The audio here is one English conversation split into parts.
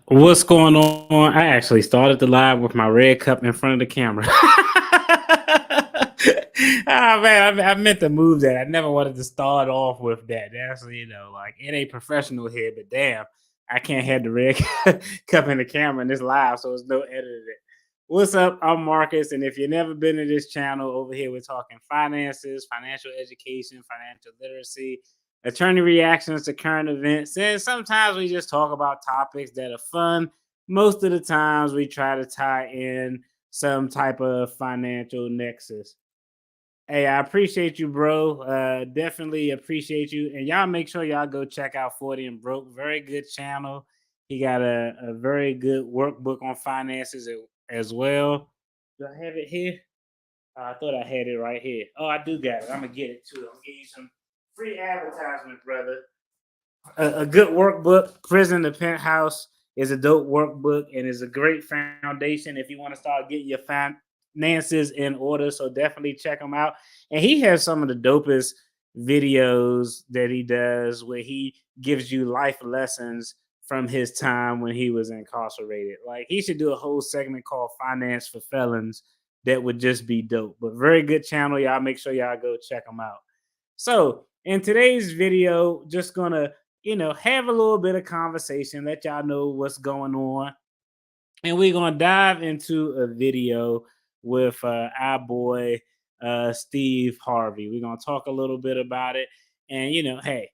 What's going on? I actually started the live with my red cup in front of the camera. Ah man, I meant to move that. I never wanted to start off with that. That's like it ain't professional here, but damn, I can't have the red cup in the camera in this live, so there's no editing it. What's up? I'm Marcus, and if you've never been to this channel, over here we're talking finances, financial education, financial literacy, attorney reactions to current events, and sometimes we just talk about topics that are fun. Most of the times we try to tie in some type of financial nexus. Hey, I appreciate you, bro. Definitely appreciate you. And y'all make sure y'all go check out 40 and Broke. Very good channel. He got a very good workbook on finances as well. Do I have it here? I thought I had it right here. Oh, I do got it. I'm gonna get it too. I'm gonna give you some free advertisement, brother. A good workbook. Prison the Penthouse is a dope workbook and is a great foundation if you want to start getting your finances in order. So definitely check him out. And he has some of the dopest videos that he does where he gives you life lessons from his time when he was incarcerated. Like he should do a whole segment called Finance for Felons that would just be dope. But very good channel. Y'all make sure y'all go check him out. So in today's video, just gonna have a little bit of conversation, let y'all know what's going on, and we're gonna dive into a video with our boy Steve Harvey. We're gonna talk a little bit about it, and hey,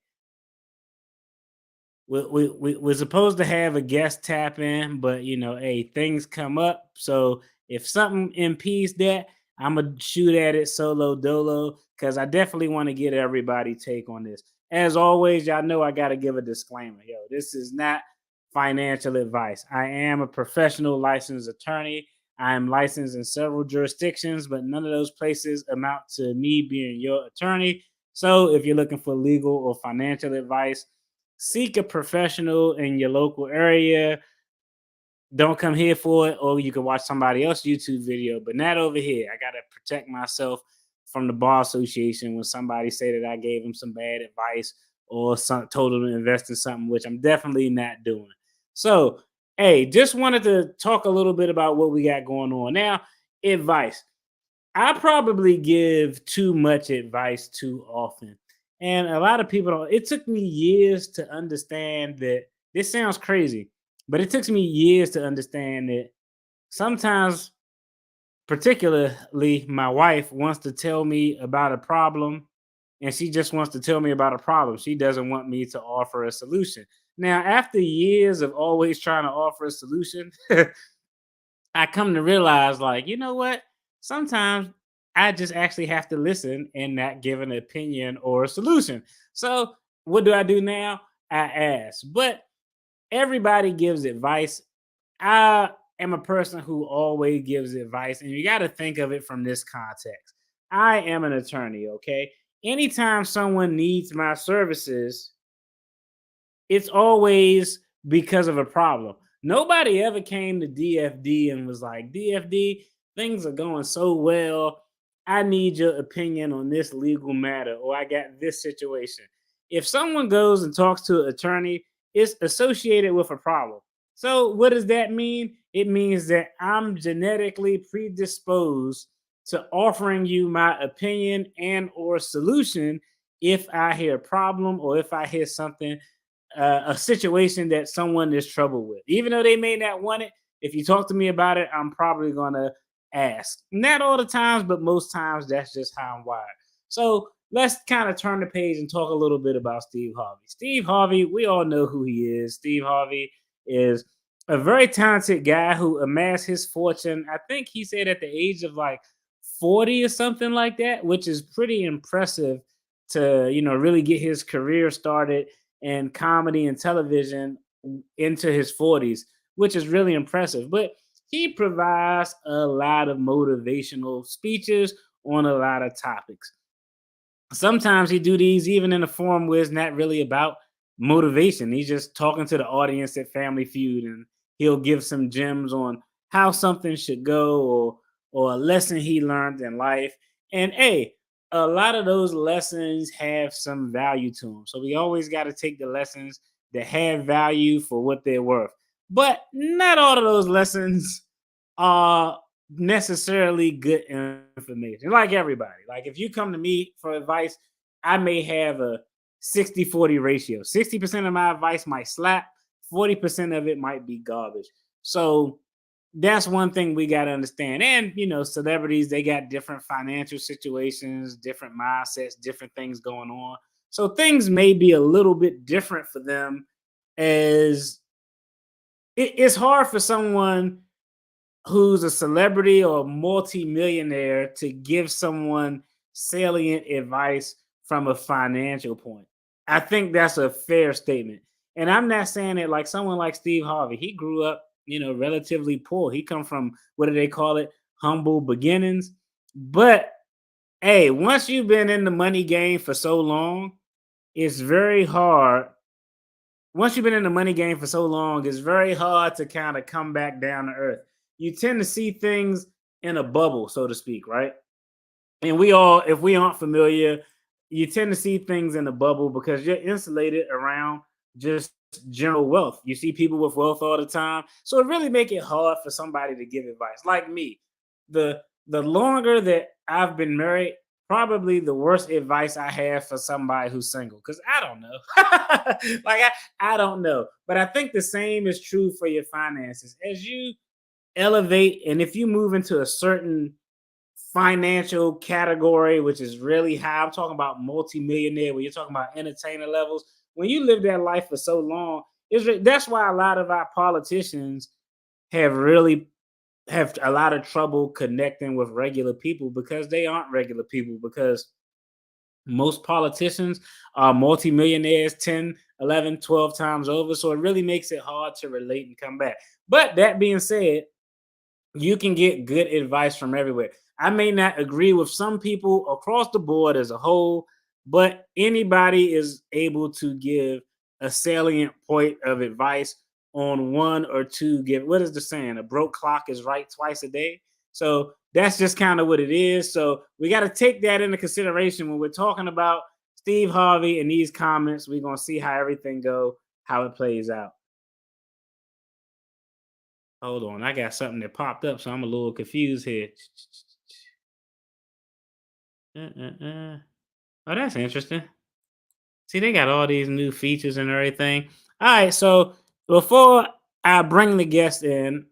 we're supposed to have a guest tap in, but hey, things come up. So if something impedes that, I'm gonna shoot at it solo dolo because I definitely want to get everybody take on this. As always, y'all know I gotta give a disclaimer. Yo, this is not financial advice. I am a professional licensed attorney. I am licensed in several jurisdictions, but none of those places amount to me being your attorney. So if you're looking for legal or financial advice, seek a professional in your local area. Don't come here for it, or you can watch somebody else's YouTube video, but not over here. I gotta protect myself from the bar association when somebody say that I gave them some bad advice or told them to invest in something, which I'm definitely not doing. So, hey, just wanted to talk a little bit about what we got going on now. Advice. I probably give too much advice too often. And a lot of people don't. It took me years to understand that this sounds crazy, but it took me years to understand that sometimes, particularly my wife, wants to tell me about a problem and she just wants to tell me about a problem. She doesn't want me to offer a solution. Now, after years of always trying to offer a solution, I come to realize, like, you know what? Sometimes I just actually have to listen and not give an opinion or a solution. So, what do I do now? I ask. But everybody gives advice. I am a person who always gives advice, and you got to think of it from this context. I am an attorney, okay? Anytime someone needs my services, it's always because of a problem. Nobody ever came to DFD and was like, DFD, things are going so well. I need your opinion on this legal matter, or I got this situation. If someone goes and talks to an attorney, it's associated with a problem. So, what does that mean? It means that I'm genetically predisposed to offering you my opinion and or solution if I hear a problem or if I hear something, a situation that someone is troubled with. Even though they may not want it, if you talk to me about it, I'm probably going to ask. Not all the times, but most times that's just how I'm wired. So let's kind of turn the page and talk a little bit about Steve Harvey. Steve Harvey, we all know who he is. Steve Harvey is a very talented guy who amassed his fortune. I think he said at the age of like 40 or something like that, which is pretty impressive to, really get his career started in comedy and television into his 40s, which is really impressive. But he provides a lot of motivational speeches on a lot of topics. Sometimes he do these even in a form where it's not really about motivation. He's just talking to the audience at Family Feud, and he'll give some gems on how something should go, or a lesson he learned in life. And hey, a lot of those lessons have some value to them. So we always got to take the lessons that have value for what they're worth. But not all of those lessons are necessarily good information. Like everybody. Like if you come to me for advice, I may have a 60-40 ratio. 60% of my advice might slap, 40% of it might be garbage. So that's one thing we got to understand. And, celebrities, they got different financial situations, different mindsets, different things going on. So things may be a little bit different for them as it's hard for someone who's a celebrity or multi-millionaire to give someone salient advice from a financial point. I think that's a fair statement. And I'm not saying it like someone like Steve Harvey. He grew up, relatively poor. He come from, what do they call it? Humble beginnings. But hey, once you've been in the money game for so long, it's very hard. Once you've been in the money game for so long, it's very hard to kind of come back down to earth. You tend to see things in a bubble, so to speak, right? And we all, if we aren't familiar, you tend to see things in a bubble because you're insulated around just general wealth. You see people with wealth all the time. So it really make it hard for somebody to give advice. Like me, the longer that I've been married, probably the worst advice I have for somebody who's single. Because I don't know. I don't know. But I think the same is true for your finances. As you elevate, and if you move into a certain financial category, which is really high. I'm talking about multimillionaire, when you're talking about entertainer levels. When you live that life for so long, that's why a lot of our politicians have a lot of trouble connecting with regular people because they aren't regular people because most politicians are multimillionaires 10, 11, 12 times over. So it really makes it hard to relate and come back. But that being said, you can get good advice from everywhere. I may not agree with some people across the board as a whole, but anybody is able to give a salient point of advice on one or two. What is the saying? A broke clock is right twice a day. So that's just kind of what it is. So we got to take that into consideration when we're talking about Steve Harvey and these comments. We're gonna see how everything go, how it plays out. Hold on, I got something that popped up, so I'm a little confused here. Uh. Oh, that's interesting. See, they got all these new features and everything. All right, so before I bring the guest in,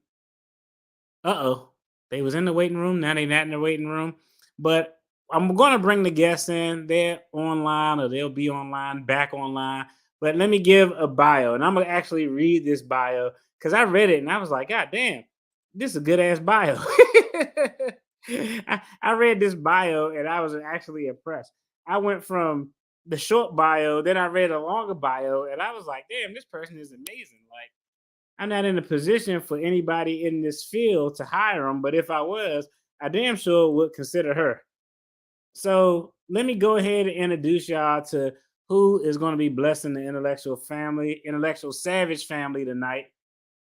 uh-oh. They was in the waiting room. Now they not in the waiting room. But I'm gonna bring the guests in. They're online or they'll be online, back online. But let me give a bio. And I'm gonna actually read this bio because I read it and I was like, God damn, this is a good ass bio. I read this bio and I was actually impressed. I went from the short bio, then I read a longer bio, and I was like, damn, this person is amazing. Like, I'm not in a position for anybody in this field to hire them, but if I was, I damn sure would consider her. So let me go ahead and introduce y'all to who is going to be blessing the intellectual savage family tonight,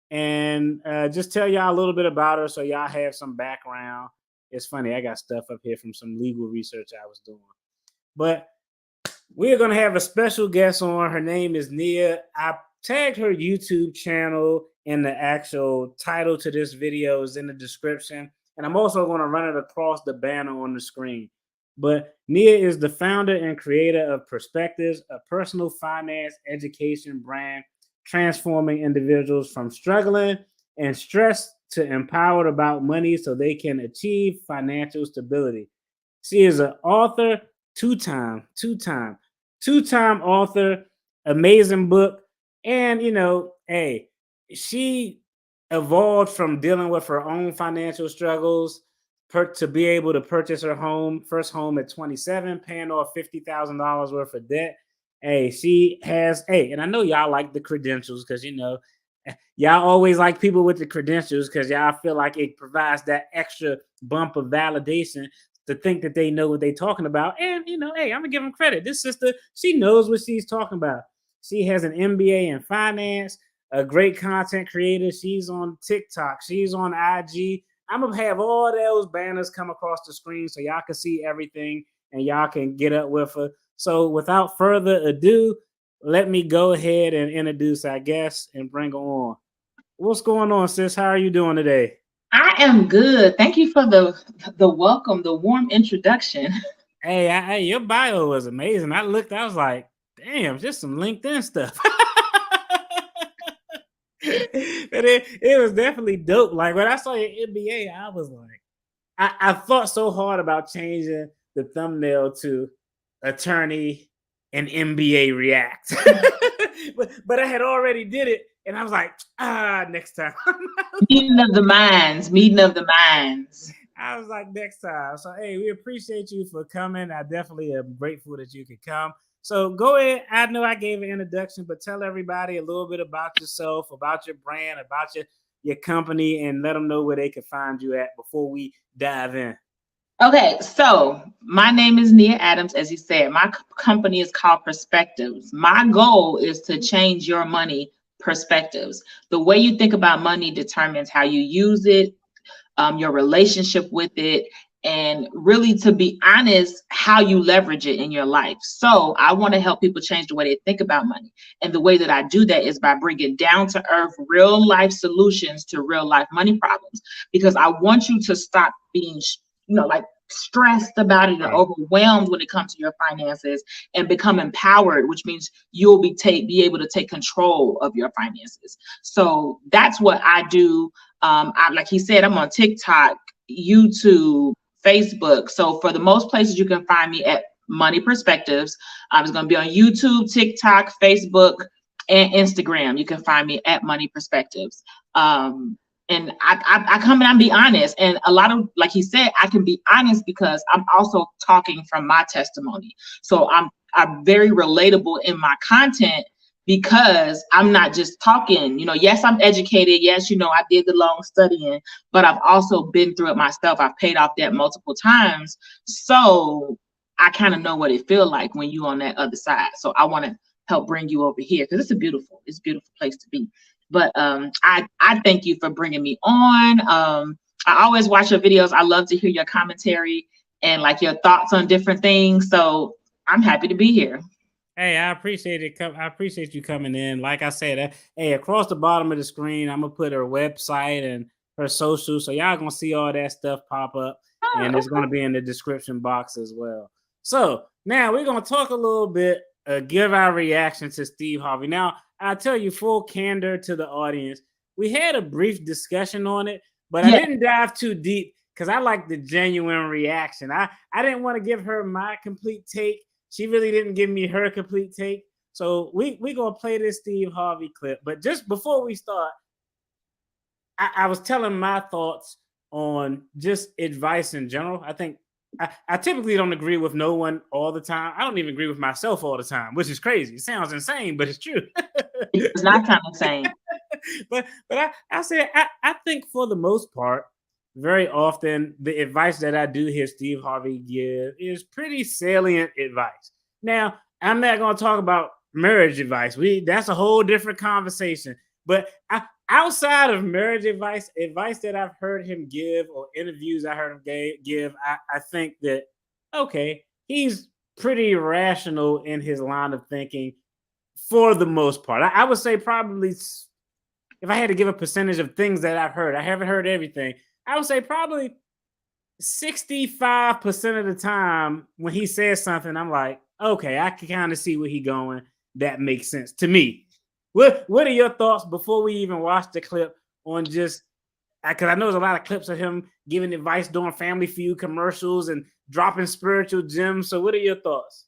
and just tell y'all a little bit about her so y'all have some background. It's funny, I got stuff up here from some legal research I was doing, but we're going to have a special guest on. Her name is Nia. I tagged her YouTube channel in the actual title to this video is in the description. And I'm also going to run it across the banner on the screen. But Nia is the founder and creator of Perspectives, a personal finance education brand transforming individuals from struggling and stressed to empowered about money so they can achieve financial stability. She is an author, two-time author, amazing book. And hey, she evolved from dealing with her own financial struggles to be able to purchase her first home at 27, paying off $50,000 worth of debt. Hey, and I know y'all like the credentials because y'all always like people with the credentials because y'all feel like it provides that extra bump of validation to think that they know what they're talking about. And hey, I'm gonna give them credit. This sister, she knows what she's talking about. She has an MBA in finance, a great content creator. She's on TikTok, she's on IG. I'm gonna have all those banners come across the screen so y'all can see everything and y'all can get up with her. So without further ado, let me go ahead and introduce our guest and bring her on. What's going on, sis? How are you doing today? I am good. Thank you for the welcome, the warm introduction. Hey, your bio was amazing. I was like, damn, just some LinkedIn stuff. But it was definitely dope. Like when I saw your MBA, I was like, I thought so hard about changing the thumbnail to attorney and MBA react. but I had already did it, and I was like, next time. Meeting of the minds, meeting of the minds. I was like, next time. So, hey, we appreciate you for coming. I definitely am grateful that you could come. So, go ahead. I know I gave an introduction, but tell everybody a little bit about yourself, about your brand, about your company, and let them know where they can find you at before we dive in. Okay, so my name is Nia Adams. As you said, my company is called Perspectives. My goal is to change your money perspectives. The way you think about money determines how you use it, your relationship with it, and really, to be honest, how you leverage it in your life. So I want to help people change the way they think about money. And the way that I do that is by bringing down to earth, real life solutions to real life money problems. Because I want you to stop being, like stressed about it and Right. overwhelmed when it comes to your finances and become empowered, which means you'll be able to take control of your finances. So that's what I do. Like he said, I'm on TikTok, YouTube, Facebook. So for the most places, you can find me at Money Perspectives. I was going to be on YouTube, TikTok, Facebook, and Instagram. You can find me at Money Perspectives. And I come and I be honest. And a lot of, like he said, I can be honest because I'm also talking from my testimony. So I'm very relatable in my content because I'm not just talking, yes, I'm educated. Yes, I did the long studying, but I've also been through it myself. I've paid off debt multiple times. So I kind of know what it feels like when you on that other side. So I want to help bring you over here because it's a beautiful place to be. But I thank you for bringing me on. I always watch your videos. I love to hear your commentary and like your thoughts on different things. So I'm happy to be here. Hey, I appreciate it. I appreciate you coming in. Like I said, hey, across the bottom of the screen, I'm gonna put her website and her social, so y'all gonna see all that stuff pop up, Oh, and it's gonna be in the description box as well. So now we're gonna talk a little bit, give our reaction to Steve Harvey. Now I tell you, full candor to the audience, we had a brief discussion on it, but I yeah. didn't dive too deep because I like the genuine reaction. I didn't want to give her my complete take. She really didn't give me her complete take. So we gonna play this Steve Harvey clip. But just before we start, I was telling my thoughts on just advice in general. I think I typically don't agree with no one all the time. I don't even agree with myself all the time, which is crazy. It sounds insane, but it's true. It's not kind of insane. but I say I think for the most part, very often the advice that I do hear Steve Harvey give is pretty salient advice. Now, I'm not going to talk about marriage advice. That's a whole different conversation. But outside of marriage advice that I've heard him give or interviews I heard him give, I think that okay, he's pretty rational in his line of thinking for the most part. I would say probably if I had to give a percentage of things that I've heard, I haven't heard everything. I would say probably 65% of the time when he says something, I'm like, okay, I can kind of see where he's going. That makes sense to me. What are your thoughts before we even watch the clip on just because I know there's a lot of clips of him giving advice during Family Feud commercials and dropping spiritual gems. So what are your thoughts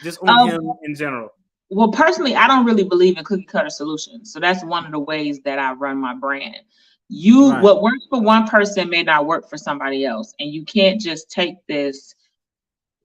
just on him in general? Well, personally, I don't really believe in cookie cutter solutions. So that's one of the ways that I run my brand. Right. What works for one person may not work for somebody else. And you can't just take this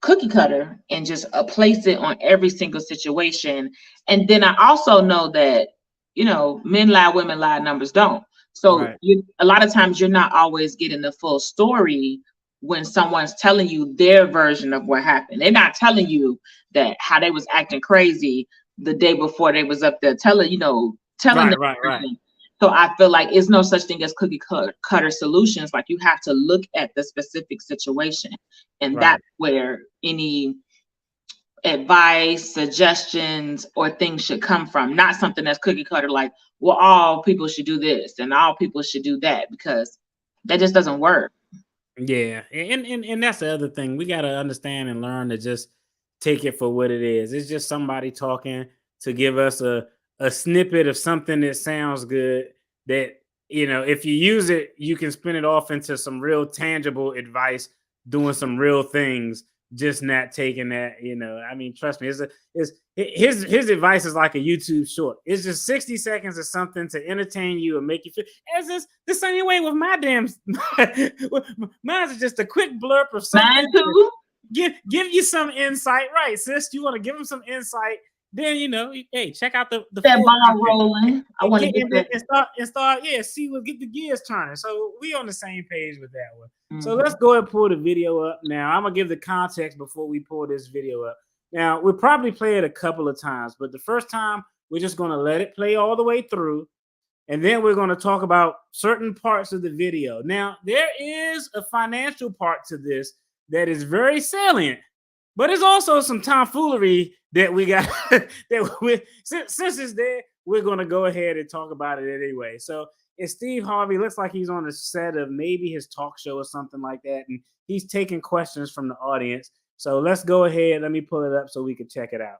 cookie cutter and just place it on every single situation. And then I also know that, men lie, women lie, numbers don't. So Right. a lot of times you're not always getting the full story when someone's telling you their version of what happened. They're not telling you that how they was acting crazy the day before they was up there telling the Right. version. So I feel like it's no such thing as cookie cutter solutions. Like you have to look at the specific situation. And Right. that's where any advice, suggestions, or things should come from. Not something that's cookie cutter like, well, all people should do this and all people should do that, because that just doesn't work. Yeah, and that's the other thing. We got to understand and learn to just take it for what it is. It's just somebody talking to give us a snippet of something that sounds good. That, if you use it, you can spin it off into some real tangible advice, doing some real things. Just not taking that. I mean, trust me. His advice is like a YouTube short. It's just 60 seconds of something to entertain you and make you feel. As this the same way with my damn. Mine's is just a quick blurb of something. Mine too. Give you some insight, right, sis? You want to give them some insight, then hey, check out the That full ball content. rolling. I And want to get get and, that. and start, see what get the gears turning. So we on the same page with that one. So Mhm. let's go ahead and pull the video up now. I'm gonna give the context before we pull this video up. Now we'll probably play it a couple of times, but the first time we're just gonna let it play all the way through, and then we're going to talk about certain parts of the video. Now, there is a financial part to this that is very salient, but there's also some tomfoolery that we got since it's there, we're going to go ahead and talk about it anyway. So it's Steve Harvey. Looks like he's on the set of maybe his talk show or something like that, and he's taking questions from the audience. So let's go ahead. Let me pull it up so we can check it out.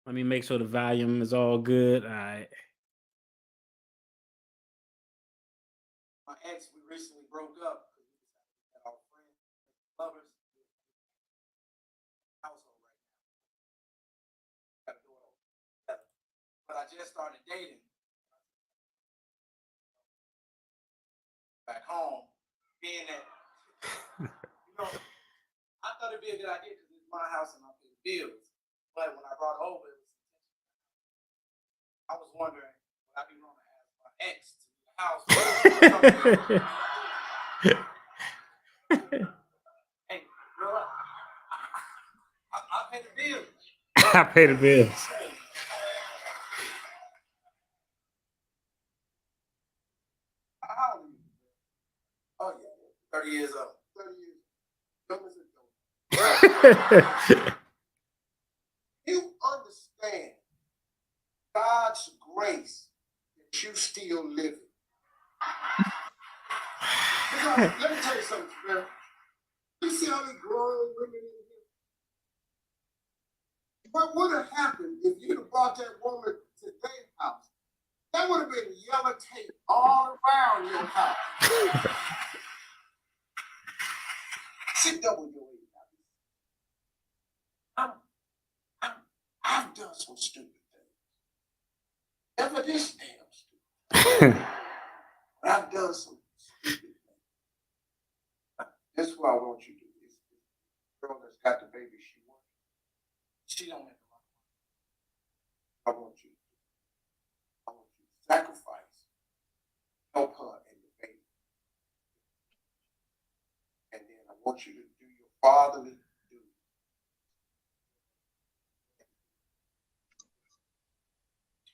Let me make sure the volume is all good. All right. My ex, we recently broke up because we decided that our friends, lovers, household right now. Got to do it all together. But I just started dating back home, being that, I thought it'd be a good idea because it's my house and I pay the bills. But when I brought it over, I was wondering, would I be wrong to ask my ex to the house? Hey, girl, I pay the bills. I pay the bills. How old are you? Oh, yeah, 30 years old. 30 years. Young as a dope. You understand God's grace that you still living. Let me tell you something, man. You see how many grown women in here? What would have happened if you'd have brought that woman to their house? That would have been yellow tape all around your house. Sit down with your lady. I've done some stupid things. Never this damn stupid. But I've done some stupid things. This is what I want you to do. This girl that's got the baby she wants. She don't have a lot of money. I want you to sacrifice, help her and the baby. And then I want you to do your fatherly duty.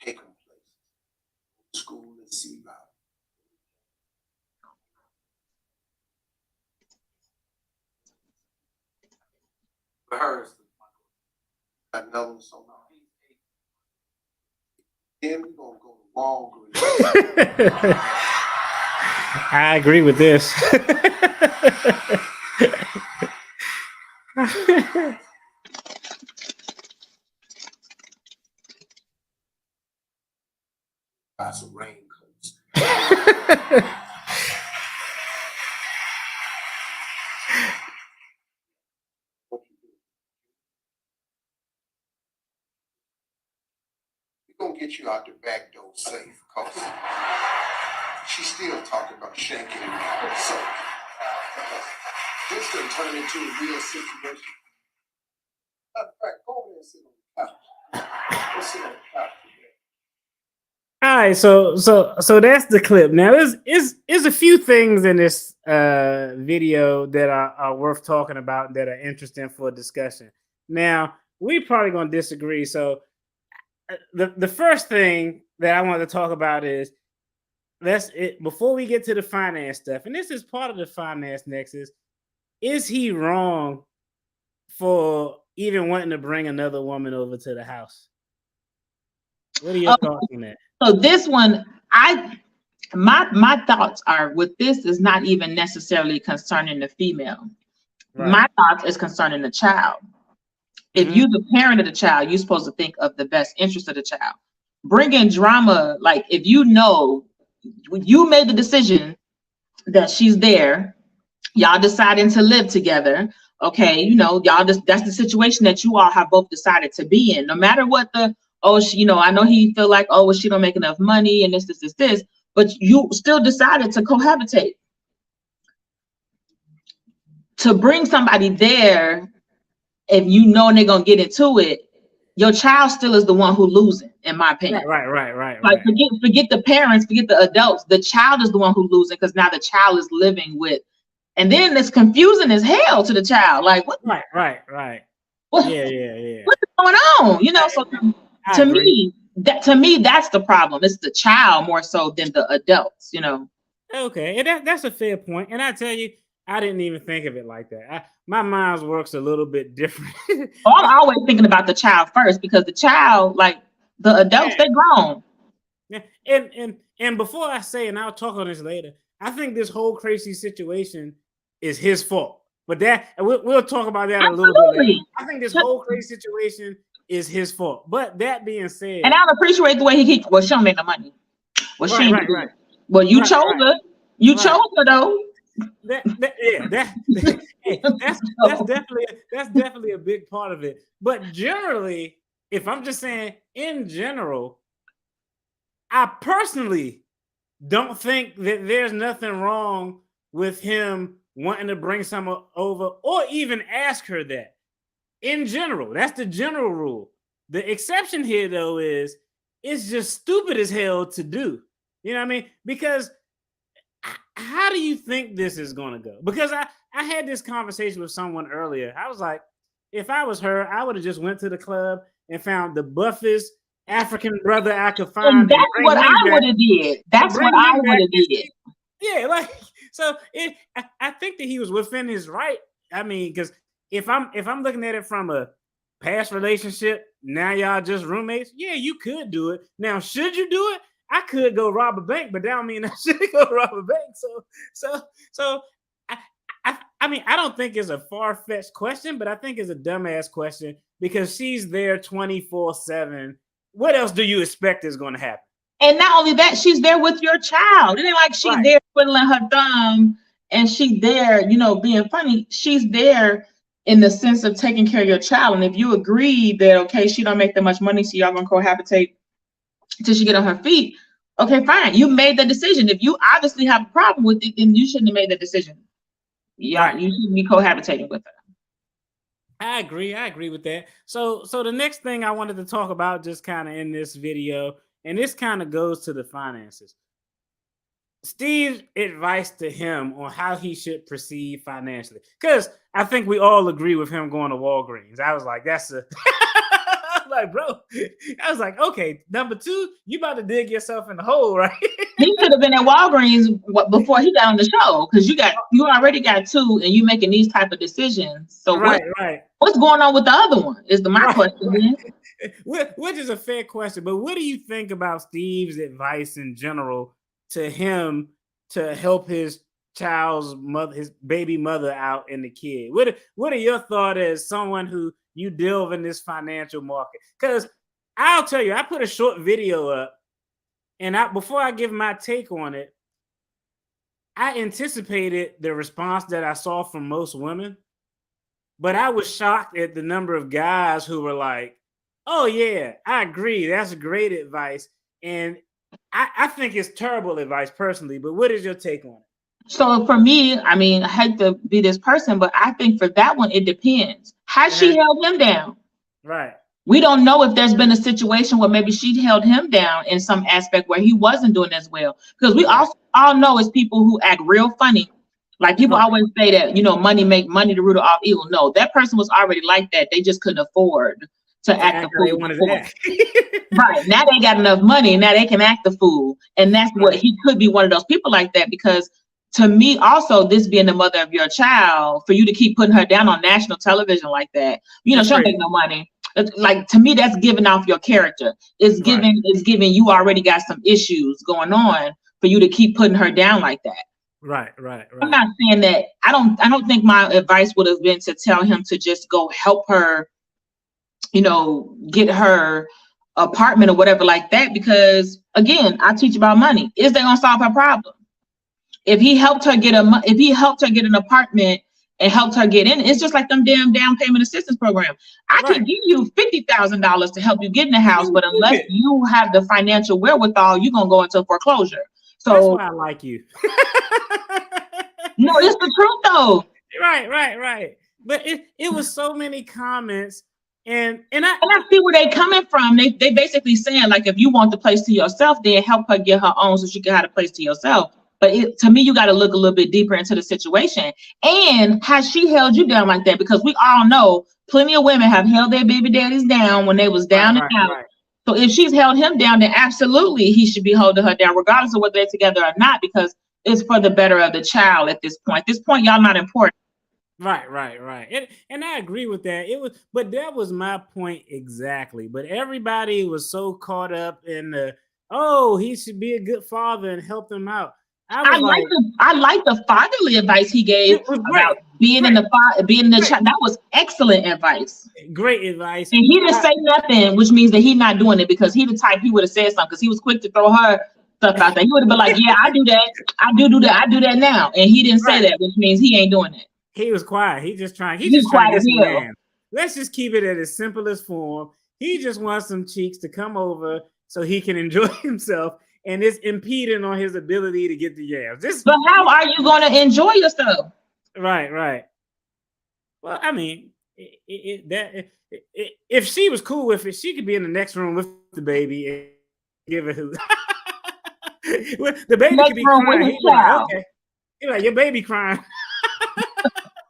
Take them places. School and see about it. For hers, another one, so now then we're gonna go to Walgreens. I agree with this. Buy some raincoats. What you do? We're gonna get you out the back door safe, cause she's still talking about shanking you. So this could turn into a real situation. Matter of fact, go over there and sit on the couch. Go sit on the couch. All right, so that's the clip. Now, there's a few things in this video that are worth talking about that are interesting for discussion. Now, we probably gonna disagree. So, the first thing that I want to talk about is before we get to the finance stuff, and this is part of the finance nexus. Is he wrong for even wanting to bring another woman over to the house? What are your thoughts on that? So this one, my thoughts are with this is not even necessarily concerning the female. Right. My thoughts is concerning the child. If you're the parent of the child, you're supposed to think of the best interest of the child. Bringing drama, like if you know you made the decision that she's there, y'all deciding to live together, okay, you know, y'all just, that's the situation that you all have both decided to be in. No matter what the, she, you know, I know he feel like, well, she don't make enough money and this, but you still decided to cohabitate. To bring somebody there, if you know they're gonna get into it, your child still is the one who losing, in my opinion. Right. Like forget the parents, forget the adults. The child is the one who losing because now the child is living with, and then it's confusing as hell to the child. Like what? Right. What, yeah. What's going on? You know, so to me, that's the problem. It's the child more so than the adults. You know. Okay, and that's a fair point. And I tell you, I didn't even think of it like that. My mind works a little bit different. I'm always thinking about the child first because the child, like the adults, they're grown. And before I say, and I'll talk on this later, I think this whole crazy situation is his fault. But that we'll talk about that a little bit later. I think this whole crazy situation is his fault. But that being said, and I don't appreciate the way he keeps. Well, she don't make no money. Well, she ain't right. Well, you chose her. You chose her though. That's definitely a big part of it. But generally, if I'm just saying in general, I personally don't think that there's nothing wrong with him wanting to bring someone over or even ask her that. In general, that's the general rule. The exception here, though, is it's just stupid as hell to do. You know what I mean? Because how do you think this is going to go? Because I had this conversation with someone earlier. I was like, if I was her, I would have just went to the club and found the buffest African brother I could find. And that's what I would have did. That's what I would have did. Yeah, like so. I think that he was within his right. I mean, because if I'm looking at it from a past relationship, now y'all just roommates. Yeah, you could do it. Now, should you do it? I could go rob a bank, but that don't mean I should go rob a bank. So I mean, I don't think it's a far-fetched question, but I think it's a dumbass question because she's there 24/7. What else do you expect is going to happen? And not only that, she's there with your child. It ain't like she's there twiddling her thumb and she's there, you know, being funny. She's there in the sense of taking care of your child. And if you agree that, okay, she don't make that much money, so y'all gonna cohabitate till she get on her feet, okay, fine. You made the decision. If you obviously have a problem with it, then you shouldn't have made the decision. Yeah, you shouldn't be cohabitating with her. I agree with that. So the next thing I wanted to talk about just kind of in this video, and this kind of goes to the finances. Steve's advice to him on how he should proceed financially. Because I think we all agree with him going to Walgreens. I was like, that's a like, bro, I was like, okay, number two, you about to dig yourself in the hole, right? He could have been at Walgreens before he got on the show, because you already got two, and you making these type of decisions. So what's going on with the other one? Is my question. Which is a fair question, but what do you think about Steve's advice in general to him to help his child's mother, his baby mother out and the kid? What are your thoughts as someone who you delve in this financial market? Because I'll tell you, I put a short video up, and before I give my take on it, I anticipated the response that I saw from most women, but I was shocked at the number of guys who were like, oh yeah, I agree, that's great advice. And I think it's terrible advice personally, but what is your take on it? So for me, I mean, I hate to be this person, but I think for that one, it depends. Has she held him down? Right. We don't know if there's been a situation where maybe she held him down in some aspect where he wasn't doing as well. Because we also all know as people who act real funny. Like people always say that, you know, money make money the root of all evil. No, that person was already like that. They just couldn't afford to act the fool. Right. Now they got enough money and now they can act the fool. And that's what he could be, one of those people like that, because to me, also, this being the mother of your child, for you to keep putting her down on national television like that, you know, That's she'll crazy. make no money. Like, to me, that's giving off your character. It's Right. giving you already got some issues going on for you to keep putting her down like that. Right. I'm not saying that. I don't think my advice would have been to tell him to just go help her, you know, get her apartment or whatever like that, because again, I teach about money. Is that gonna solve her problem? If he helped her get an apartment and helped her get in, it's just like them damn down payment assistance program. I Right. can give you $50,000 to help you get in the house, but unless you have the financial wherewithal, you're gonna go into foreclosure. So that's why I like you. no, it's the truth though. Right. But it was so many comments, and I see where they coming from. They basically saying, like, if you want the place to yourself, then help her get her own so she can have the place to yourself. But to me, you got to look a little bit deeper into the situation. And has she held you down like that? Because we all know plenty of women have held their baby daddies down when they was down and out. Right. So if she's held him down, then absolutely he should be holding her down, regardless of whether they're together or not, because it's for the better of the child at this point. At this point, y'all not important. Right. And I agree with that. But that was my point exactly. But everybody was so caught up in he should be a good father and help them out. I like the fatherly advice he gave about being in the child. That was excellent advice. Great advice. And he didn't say nothing, which means that he's not doing it, because he the type, he would have said something, because he was quick to throw her stuff out there. He would have been like, yeah, I do that. I do that now. And he didn't say that, which means he ain't doing it. He was quiet. He's just trying to quiet get as some hell. man. Let's just keep it at its simplest form. He just wants some cheeks to come over so he can enjoy himself. And it's impeding on his ability to get the yams. But how are you going to enjoy yourself? Right. Well, I mean, if she was cool with it, she could be in the next room with the baby and give it who. The baby could be crying. He'd be like, okay. He's like, your baby crying.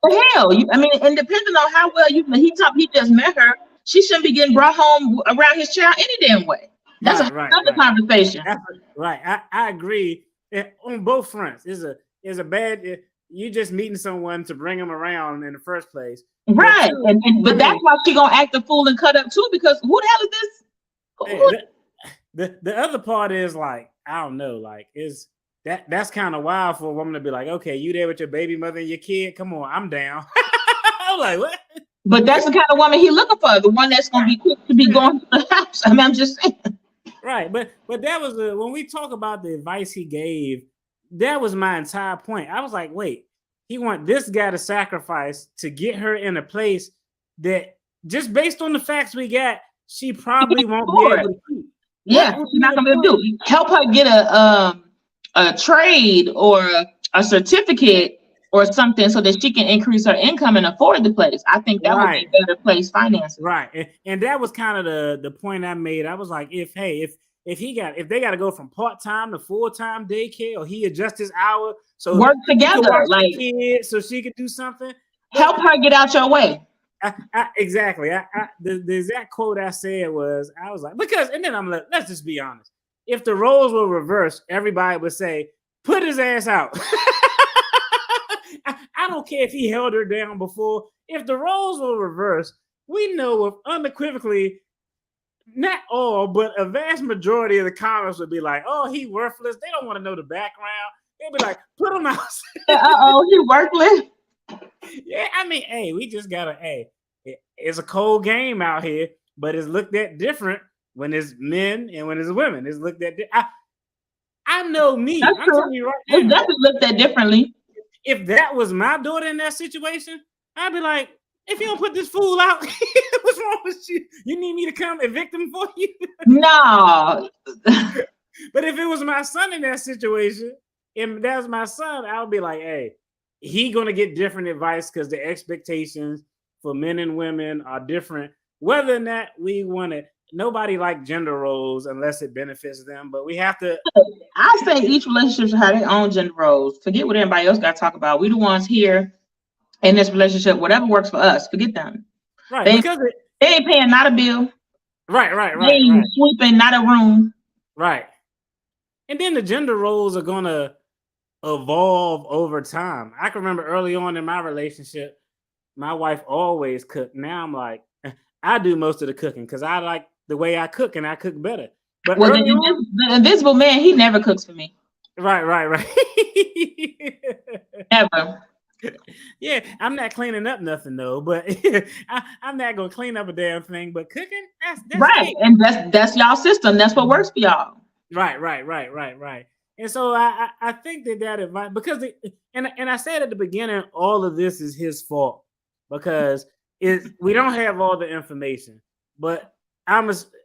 The hell, and depending on how well he just met her, she shouldn't be getting brought home around his child any damn way. That's another conversation. Right. I agree on both fronts. Is a bad. You just meeting someone to bring them around in the first place. Right. But that's why she gonna act a fool and cut up too, because who the hell is this? The other part is, like, I don't know, like, that's kind of wild for a woman to be like, okay, you there with your baby mother and your kid? Come on, I'm down. I'm like, what? But that's the kind of woman he looking for, the one that's gonna be quick to be going to the house. I'm just saying. Right, but that was when we talk about the advice he gave, that was my entire point. I was like, wait, he want this guy to sacrifice to get her in a place that, just based on the facts we got, she probably won't be able to keep. Yeah, she's not gonna be able to do. Help her get a trade or a certificate or something so that she can increase her income and afford the place. I think that would be a better place finances. Right. And that was kind of the point I made. I was like, if they got to go from part-time to full-time daycare, or he adjusts his hour so work together, like kids, so she could do something. Help her get out your way. Exactly. The exact quote I said was, I was like, and then I'm like, let's just be honest. If the roles were reversed, everybody would say, put his ass out. I don't care if he held her down before. If the roles were reversed, we know unequivocally, not all, but a vast majority of the comments would be like, oh, he worthless. They don't want to know the background. They'd be like, put him out. He worthless. Yeah, I mean, hey, we just gotta, it's a cold game out here, but it's looked at different when it's men and when it's women. It's looked at. I know me. I'm telling you right now. It's definitely looked at differently. If that was my daughter in that situation, I'd be like, if you don't put this fool out, what's wrong with you? You need me to come evict him for you? No. But if it was my son in that situation, and that's my son, I would be like, hey, he gonna get different advice because the expectations for men and women are different. Whether or not we want it, nobody like gender roles unless it benefits them, but we have to. I say each relationship should have their own gender roles. Forget what everybody else got to talk about. We the ones here in this relationship, whatever works for us, forget them. Right, they ain't paying not a bill. Right. They ain't sweeping not a room. Right. And then the gender roles are gonna evolve over time. I can remember early on in my relationship, my wife always cooked. Now I'm like, I do most of the cooking because I like the way I cook and I cook better. But Well, early on, the invisible man, he never cooks for me. right. Ever. Yeah, I'm not cleaning up nothing though, but I'm not gonna clean up a damn thing. But cooking, that's Right. it. And that's y'all system. That's what works for y'all. Right. And so I think that advice, because and I said at the beginning, all of this is his fault because we don't have all the information. But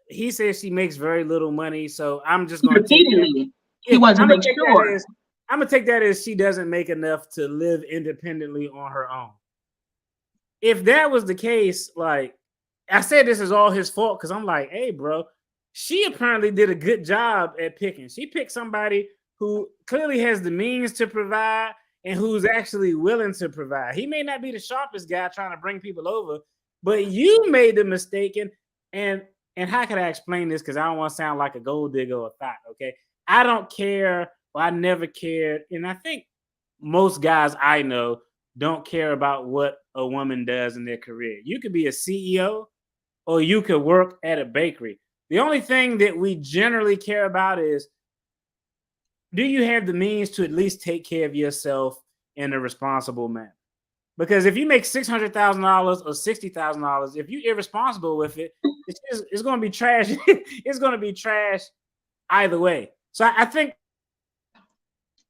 he says she makes very little money, so I'm just going to take that. Repeatedly. He wants to make sure. I'm gonna take that as she doesn't make enough to live independently on her own. If that was the case, like I said, this is all his fault because I'm like, hey, bro, she apparently did a good job at picking. She picked somebody who clearly has the means to provide and who's actually willing to provide. He may not be the sharpest guy trying to bring people over, but you made the mistake. And how can I explain this? Because I don't want to sound like a gold digger or thought. Okay, I don't care. Or I never cared, and I think most guys I know don't care about what a woman does in their career. You could be a CEO or you could work at a bakery. The only thing that we generally care about is, do you have the means to at least take care of yourself in a responsible manner? Because if you make $600,000 or $60,000, if you're irresponsible with it, it's going to be trash. It's going to be trash either way. So I think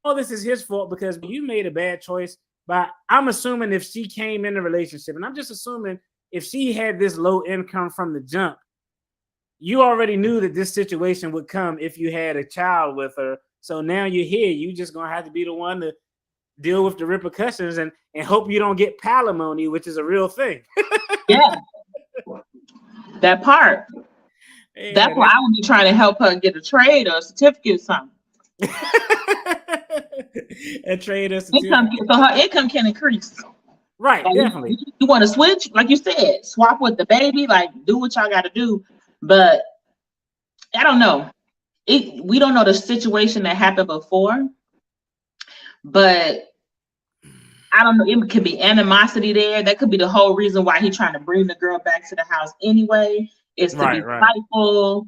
all this is his fault because you made a bad choice. But I'm assuming if she came in a relationship, and I'm just assuming if she had this low income from the jump, you already knew that this situation would come if you had a child with her. So now you're here. You just going to have to be the one to deal with the repercussions and hope you don't get palimony, which is a real thing. Yeah. That part. Yeah, that's why I would be trying to help her get a trade or a certificate or something. A trade or certificate. So her income can increase. Right, like, definitely. You want to switch, like you said, swap with the baby, like do what y'all got to do. But I don't know. We don't know the situation that happened before, but I don't know. It could be animosity there. That could be the whole reason why he's trying to bring the girl back to the house anyway, is to be spiteful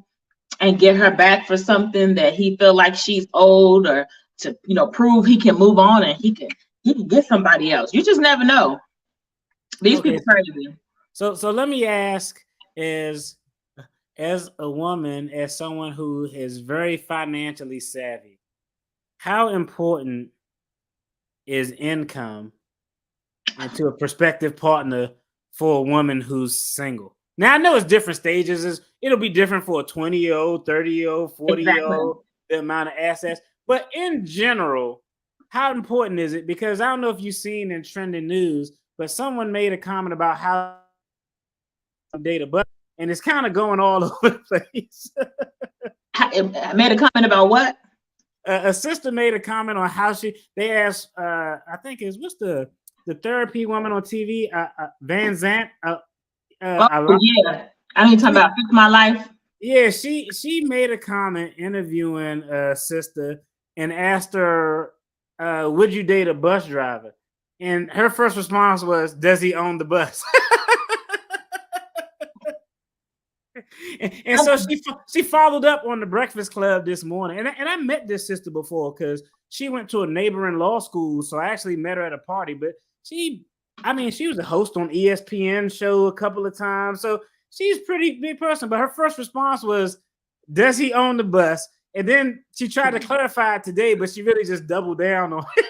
and get her back for something that he feel like she's old, or to prove he can move on and he can get somebody else. You just never know. These people crazy. So let me ask, as a woman, as someone who is very financially savvy, how important is income to a prospective partner for a woman who's single? Now, I know it's different stages. It'll be different for a 20-year-old, 30-year-old, 40-year-old, the amount of assets. But in general, how important is it? Because I don't know if you've seen in trending news, but someone made a comment about how data, but and it's kind of going all over the place. I made a comment about what? A sister made a comment on how they asked, I think what's the therapy woman on TV, Van Zant. Yeah, I ain't talking about Fix My Life. Yeah, she made a comment interviewing a sister and asked her, would you date a bus driver? And her first response was, does he own the bus? and so she followed up on the Breakfast Club this morning. And I met this sister before because she went to a neighboring law school. So I actually met her at a party. But she was a host on ESPN show a couple of times. So she's a pretty big person. But her first response was, does he own the bus? And then she tried to clarify it today, but she really just doubled down on it.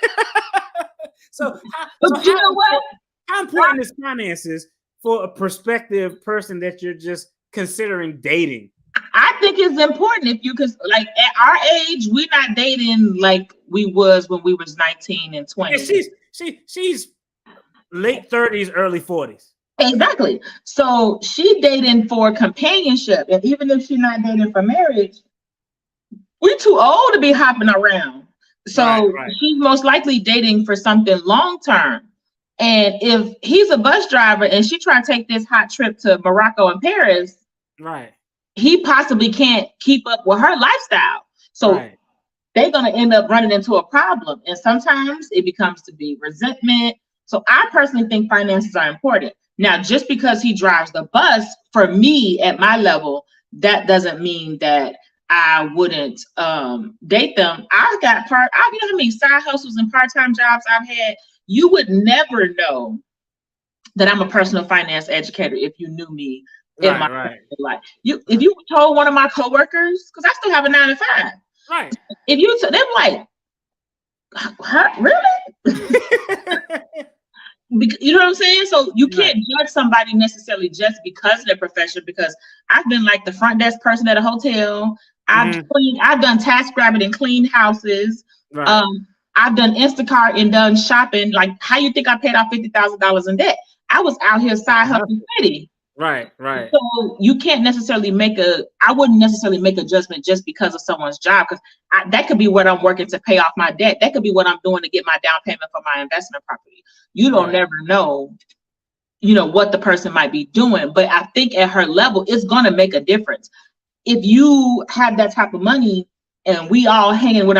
How important is finances for a prospective person that you're just considering dating? I think it's important because like at our age, we're not dating like we was when we was 19 and 20. Yeah, she's late 30s, early 40s. Exactly. So she dating for companionship. And even if she's not dating for marriage, we're too old to be hopping around. So she's most likely dating for something long term. And if he's a bus driver and she trying to take this hot trip to Morocco and Paris, he possibly can't keep up with her lifestyle. So they're going to end up running into a problem. And sometimes it becomes to be resentment. So I personally think finances are important. Now, just because he drives the bus, for me at my level, that doesn't mean that I wouldn't date them. You know how many side hustles and part-time jobs I've had? You would never know that I'm a personal finance educator if you knew me in my life. If you told one of my coworkers, because I still have a 9 to 5. Right. If you they were like, really? You know what I'm saying? So you can't judge somebody necessarily just because of their profession, because I've been like the front desk person at a hotel. I've done task grabbing and cleaned houses. Right. I've done Instacart and done shopping. Like, how you think I paid off $50,000 in debt? I was out here side hustling city. Right. So you can't necessarily I wouldn't necessarily make a judgment just because of someone's job, because that could be what I'm working to pay off my debt. That could be what I'm doing to get my down payment for my investment property. You don't never know, what the person might be doing. But I think at her level, it's going to make a difference. If you have that type of money and we all hanging with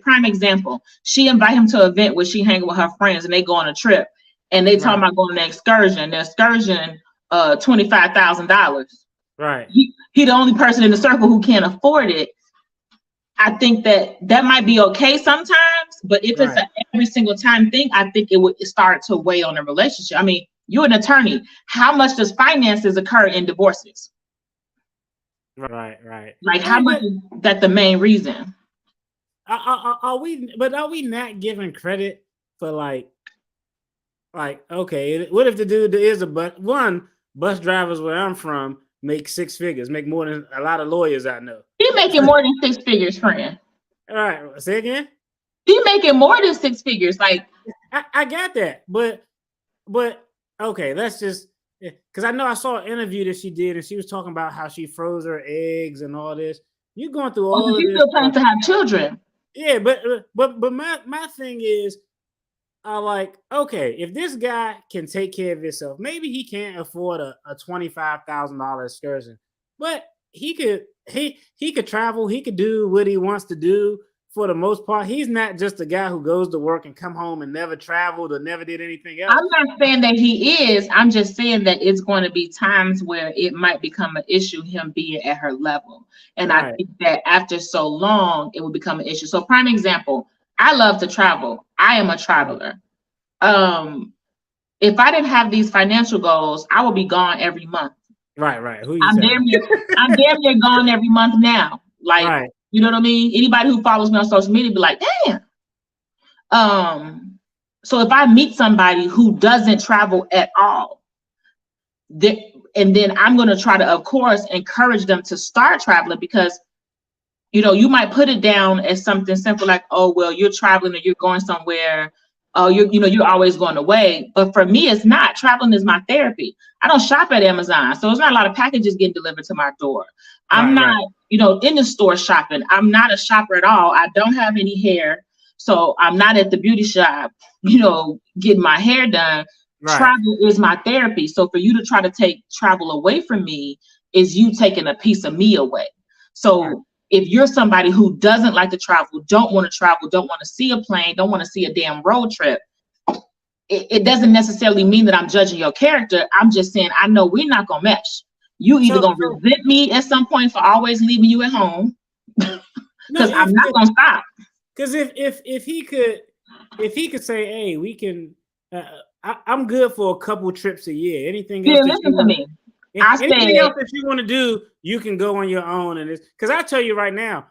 prime example, she invite him to an event where she hanging with her friends and they go on a trip and they talking about going on an excursion. The excursion, $25,000. Right. He the only person in the circle who can't afford it. I think that might be okay sometimes, but if it's an every single time thing, I think it would start to weigh on the relationship. I mean, you're an attorney. How much does finances occur in divorces? Right. Like, how much is that the main reason? Are we not giving credit for like, okay, what if the dude is bus drivers where I'm from make 6 figures, make more than a lot of lawyers I know. He making more than 6 figures, friend. All right, say again. He making more than 6 figures. Like, I got that, but okay, let's just, because I know I saw an interview that she did and she was talking about how she froze her eggs and all this. You're going through all of this. She's still planning to have children. Yeah, but my thing is, like, okay, if this guy can take care of himself, maybe he can't afford a $25,000 excursion, but he could travel, he could do what he wants to do. For the most part, he's not just a guy who goes to work and come home and never traveled or never did anything else. I'm not saying that he is. I'm just saying that it's going to be times where it might become an issue, him being at her level. And I think that after so long, it will become an issue. So prime example, I love to travel. I am a traveler. If I didn't have these financial goals, I would be gone every month. Right. I'm damn near gone every month now. Like, you know what I mean? Anybody who follows me on social media be like, damn. So if I meet somebody who doesn't travel at all, and then I'm going to try to, of course, encourage them to start traveling, because, you might put it down as something simple like, oh, well, you're traveling or you're going somewhere. Oh, you're always going away. But for me, it's not. Traveling is my therapy. I don't shop at Amazon, so there's not a lot of packages getting delivered to my door. I'm not, in the store shopping. I'm not a shopper at all. I don't have any hair, so I'm not at the beauty shop, getting my hair done. Travel is my therapy. So for you to try to take travel away from me is you taking a piece of me away. So if you're somebody who doesn't like to travel, don't want to see a plane, don't want to see a damn road trip, it doesn't necessarily mean that I'm judging your character. I'm just saying, I know we're not going to mesh. You either going to resent me at some point for always leaving you at home, because I'm not going to stop. Because if he could say, hey, we can, I'm good for a couple trips a year. Anything else? Yeah, listen to me. Anything else that you want to do, you can go on your own. And it's because I tell you right now,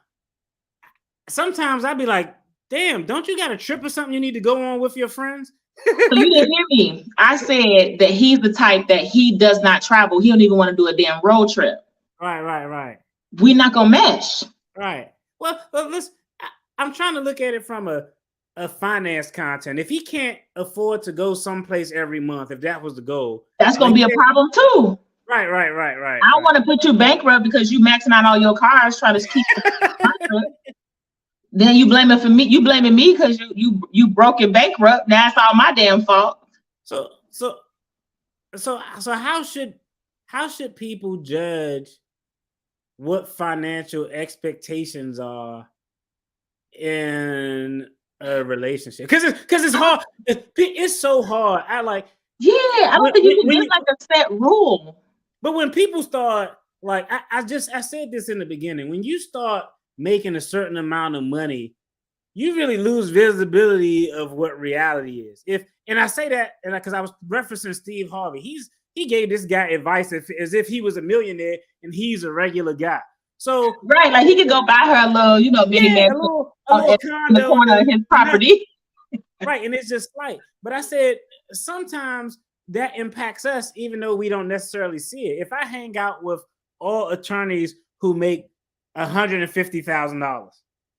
sometimes I'd be like, damn, don't you got a trip or something you need to go on with your friends? So you didn't hear me. I said that he's the type that he does not travel. He don't even want to do a damn road trip. Right. We're not gonna mesh. Right. Well, listen, I'm trying to look at it from a finance content. If he can't afford to go someplace every month, if that was the goal, that's gonna be a problem too. Right. I don't want to put you bankrupt because you maxing out all your cars trying to keep. Then you blaming for me. You blaming me because you broke and bankrupt. Now it's all my damn fault. So how should people judge what financial expectations are in a relationship? Because it's hard. It's so hard. Yeah, I don't think you can give like a set rule. But when people start, like, I said this in the beginning, when you start making a certain amount of money, you really lose visibility of what reality is. And I say that because I was referencing Steve Harvey. He gave this guy advice as if he was a millionaire and he's a regular guy. So right, like he could go buy her a little, mini man a little condo in the corner of his property. Right, and it's just like, but I said sometimes that impacts us, even though we don't necessarily see it. If I hang out with all attorneys who make $150,000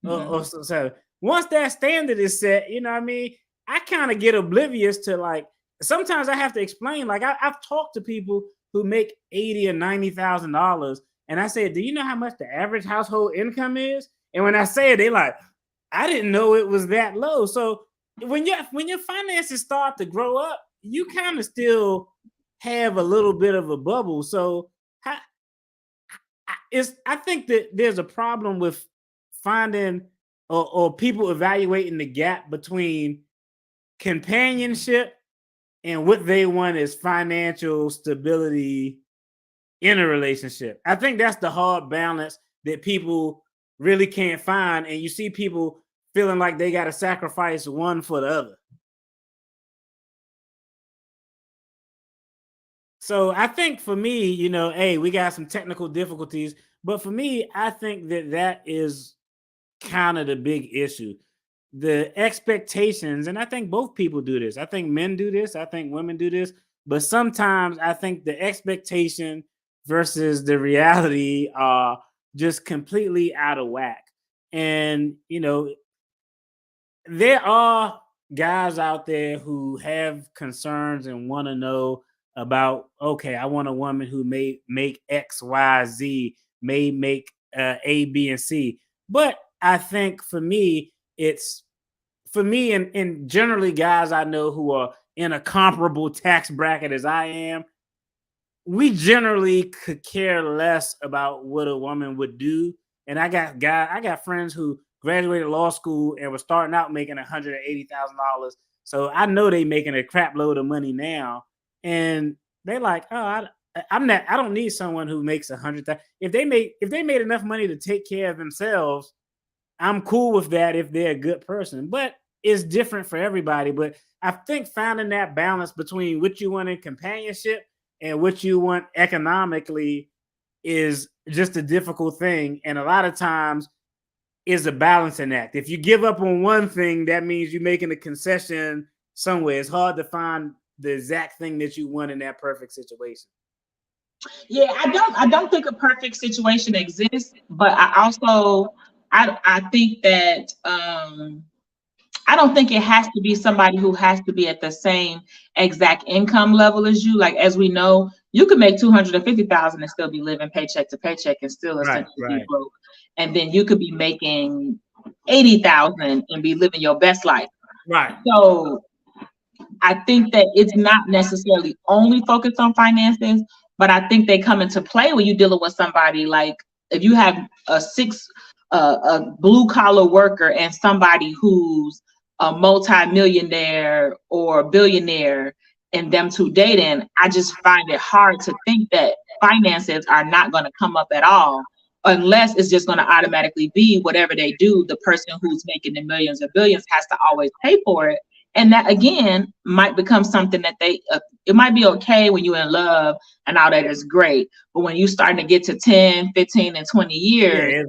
or so, once that standard is set, you know what I mean? I kind of get oblivious to, like, sometimes I have to explain. Like, I've talked to people who make $80,000 or $90,000, and I said, "Do you know how much the average household income is?" And when I say it, they like, "I didn't know it was that low." So when your finances start to grow up, you kind of still have a little bit of a bubble. So I think that there's a problem with finding or people evaluating the gap between companionship and what they want is financial stability in a relationship. I think that's the hard balance that people really can't find. And you see people feeling like they got to sacrifice one for the other. So I think for me, hey, we got some technical difficulties, but for me, I think that is kind of the big issue. The expectations, and I think both people do this. I think men do this. I think women do this. But sometimes I think the expectation versus the reality are just completely out of whack. And, there are guys out there who have concerns and want to know about, okay, I want a woman who may make X, Y, Z, may make A, B, and C. But I think for me and generally guys I know who are in a comparable tax bracket as I am, we generally could care less about what a woman would do. And I got friends who graduated law school and were starting out making $180,000. So I know they making a crap load of money now. And they're like, oh, I don't need someone who makes $100,000. If they made enough money to take care of themselves, I'm cool with that if they're a good person. But it's different for everybody. But I think finding that balance between what you want in companionship and what you want economically is just a difficult thing. And a lot of times is a balancing act. If you give up on one thing, that means you're making a concession somewhere. It's hard to find the exact thing that you want in that perfect situation. Yeah, I don't think a perfect situation exists, but I think that I don't think it has to be somebody who has to be at the same exact income level as you. Like, as we know, you could make $250,000 and still be living paycheck to paycheck and still essentially be broke. And then you could be making $80,000 and be living your best life. Right. So I think that it's not necessarily only focused on finances, but I think they come into play when you're dealing with somebody. Like, if you have a blue collar worker and somebody who's a multi-millionaire or billionaire and them two dating, I just find it hard to think that finances are not going to come up at all, unless it's just going to automatically be whatever they do. The person who's making the millions or billions has to always pay for it. And that, again, might become something that it might be okay when you're in love and all that is great. But when you're starting to get to 10, 15, and 20 years,